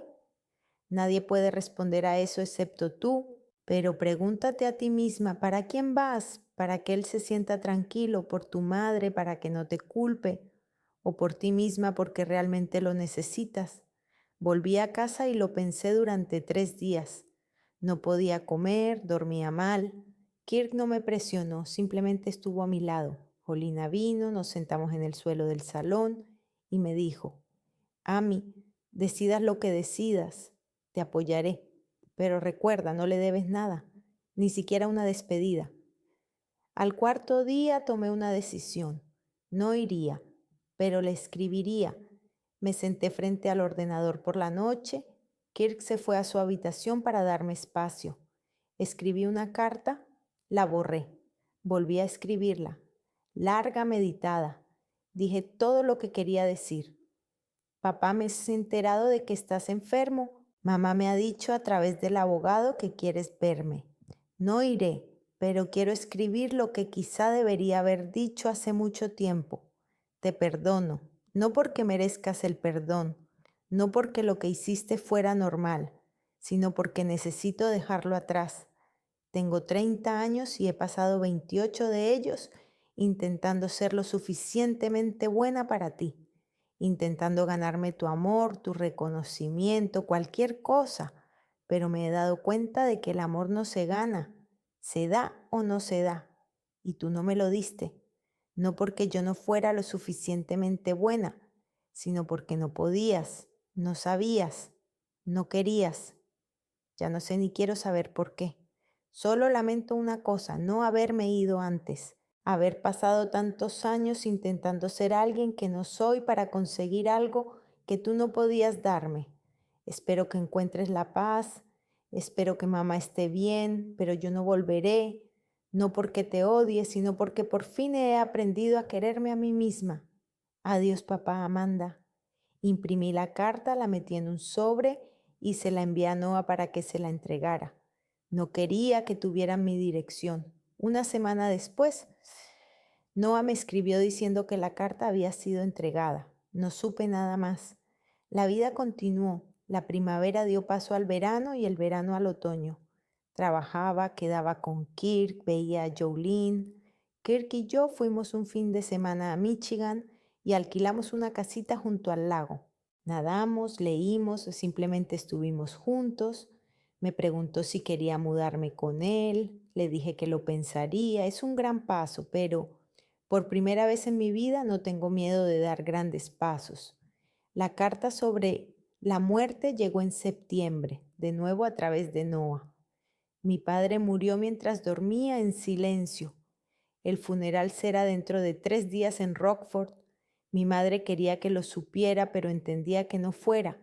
Nadie puede responder a eso excepto tú. Pero pregúntate a ti misma, ¿para quién vas? ¿Para que él se sienta tranquilo? ¿Por tu madre? ¿Para que no te culpe? ¿O por ti misma porque realmente lo necesitas? Volví a casa y lo pensé durante 3 días. No podía comer, dormía mal. Kirk no me presionó, simplemente estuvo a mi lado. Jolina vino, nos sentamos en el suelo del salón y me dijo, Ami, decidas lo que decidas, te apoyaré, pero recuerda, no le debes nada, ni siquiera una despedida. Al 4.º día tomé una decisión. No iría, pero le escribiría. Me senté frente al ordenador por la noche. Kirk se fue a su habitación para darme espacio. Escribí una carta, la borré. Volví a escribirla, larga, meditada. Dije todo lo que quería decir. Papá, me he enterado de que estás enfermo. Mamá me ha dicho a través del abogado que quieres verme. No iré, pero quiero escribir lo que quizá debería haber dicho hace mucho tiempo. Te perdono, no porque merezcas el perdón, no porque lo que hiciste fuera normal, sino porque necesito dejarlo atrás. Tengo 30 años y he pasado 28 de ellos intentando ser lo suficientemente buena para ti, intentando ganarme tu amor, tu reconocimiento, cualquier cosa, pero me he dado cuenta de que el amor no se gana, se da o no se da, y tú no me lo diste, no porque yo no fuera lo suficientemente buena, sino porque no podías, no sabías, no querías. Ya no sé ni quiero saber por qué. Solo lamento una cosa, no haberme ido antes, haber pasado tantos años intentando ser alguien que no soy para conseguir algo que tú no podías darme. Espero que encuentres la paz, espero que mamá esté bien, pero yo no volveré, no porque te odie, sino porque por fin he aprendido a quererme a mí misma. Adiós, papá, Amanda. Imprimí la carta, la metí en un sobre y se la envié a Noah para que se la entregara. No quería que tuvieran mi dirección. Una semana después, Noah me escribió diciendo que la carta había sido entregada. No supe nada más. La vida continuó. La primavera dio paso al verano y el verano al otoño. Trabajaba, quedaba con Kirk, veía a Jolene. Kirk y yo fuimos un fin de semana a Michigan y alquilamos una casita junto al lago. Nadamos, leímos, simplemente estuvimos juntos. Me preguntó si quería mudarme con él. Le dije que lo pensaría. Es un gran paso, pero por primera vez en mi vida no tengo miedo de dar grandes pasos. La carta sobre la muerte llegó en septiembre, de nuevo a través de Noah. Mi padre murió mientras dormía en silencio. El funeral será dentro de 3 días en Rockford. Mi madre quería que lo supiera, pero entendía que no fuera.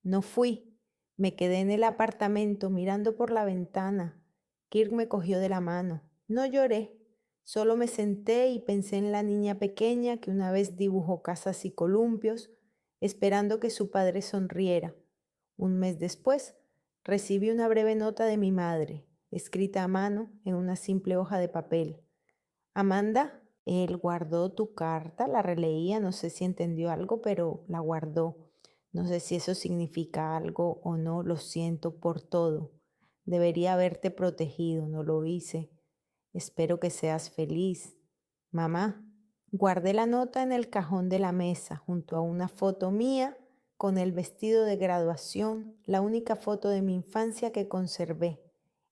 No fui. Me quedé en el apartamento mirando por la ventana. Kirk me cogió de la mano. No lloré. Solo me senté y pensé en la niña pequeña que una vez dibujó casas y columpios, esperando que su padre sonriera. Un mes después, recibí una breve nota de mi madre, escrita a mano en una simple hoja de papel. Amanda, él guardó tu carta, la releía, no sé si entendió algo, pero la guardó. No sé si eso significa algo o no, lo siento por todo. Debería haberte protegido, no lo hice. Espero que seas feliz. Mamá, guardé la nota en el cajón de la mesa, junto a una foto mía con el vestido de graduación, la única foto de mi infancia que conservé.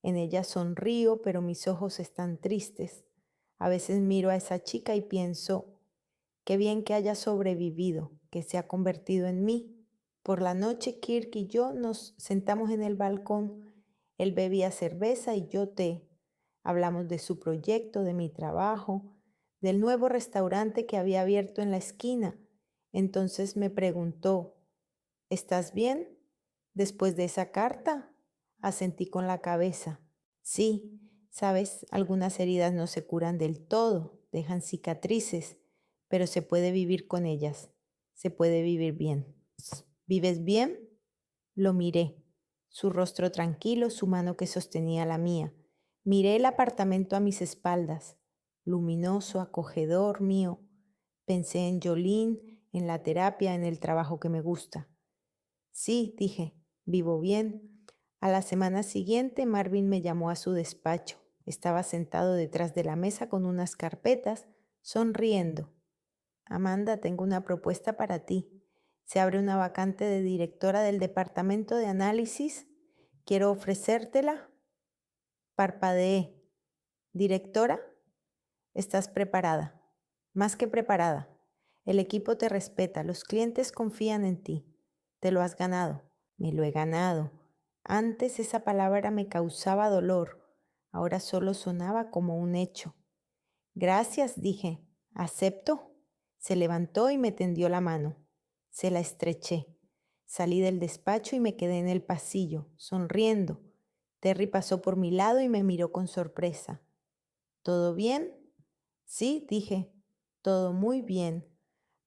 En ella sonrío, pero mis ojos están tristes. A veces miro a esa chica y pienso, qué bien que haya sobrevivido, que se ha convertido en mí. Por la noche, Kirk y yo nos sentamos en el balcón. Él bebía cerveza y yo té. Hablamos de su proyecto, de mi trabajo, del nuevo restaurante que había abierto en la esquina. Entonces me preguntó, ¿estás bien? Después de esa carta, asentí con la cabeza. Sí, sabes, algunas heridas no se curan del todo, dejan cicatrices, pero se puede vivir con ellas, se puede vivir bien. ¿Vives bien? Lo miré, su rostro tranquilo, su mano que sostenía la mía. Miré el apartamento a mis espaldas, luminoso, acogedor mío. Pensé en Jolene, en la terapia, en el trabajo que me gusta. Sí, dije, vivo bien. A la semana siguiente, Marvin me llamó a su despacho. Estaba sentado detrás de la mesa con unas carpetas, sonriendo. Amanda, tengo una propuesta para ti. Se abre una vacante de directora del departamento de análisis. Quiero ofrecértela. Parpadeé. ¿Directora? Estás preparada. Más que preparada. El equipo te respeta, los clientes confían en ti. Te lo has ganado. Me lo he ganado. Antes esa palabra me causaba dolor. Ahora solo sonaba como un hecho. Gracias, dije. ¿Acepto? Se levantó y me tendió la mano. Se la estreché. Salí del despacho y me quedé en el pasillo, sonriendo. Terry pasó por mi lado y me miró con sorpresa. ¿Todo bien? Sí, dije, todo muy bien.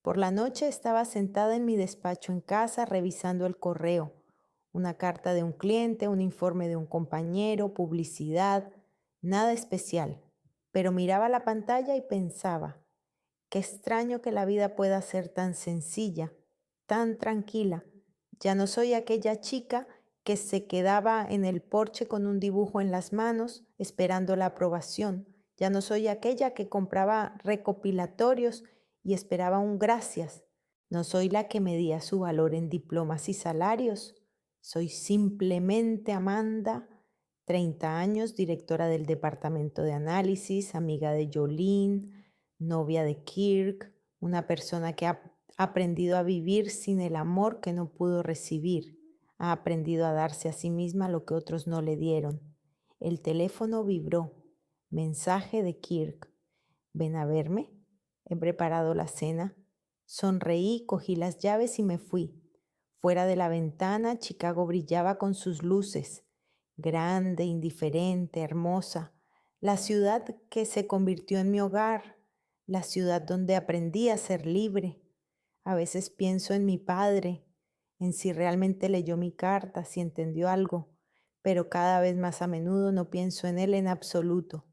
Por la noche estaba sentada en mi despacho en casa revisando el correo, una carta de un cliente, un informe de un compañero, publicidad, nada especial. Pero miraba la pantalla y pensaba, qué extraño que la vida pueda ser tan sencilla, tan tranquila. Ya no soy aquella chica que se quedaba en el porche con un dibujo en las manos esperando la aprobación. Ya no soy aquella que compraba recopilatorios y esperaba un gracias. No soy la que medía su valor en diplomas y salarios. Soy simplemente Amanda, 30 años, directora del departamento de análisis, amiga de Jolene, novia de Kirk, una persona que ha aprendido a vivir sin el amor que no pudo recibir, ha aprendido a darse a sí misma lo que otros no le dieron. El teléfono vibró. Mensaje de Kirk. ¿Ven a verme? He preparado la cena. Sonreí, cogí las llaves y me fui. Fuera de la ventana, Chicago brillaba con sus luces, grande, indiferente, hermosa, la ciudad que se convirtió en mi hogar, la ciudad donde aprendí a ser libre. A veces pienso en mi padre, en si realmente leyó mi carta, si entendió algo, pero cada vez más a menudo no pienso en él en absoluto.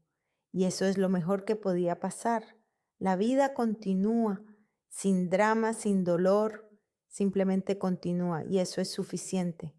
Y eso es lo mejor que podía pasar. La vida continúa, sin drama, sin dolor, simplemente continúa y eso es suficiente.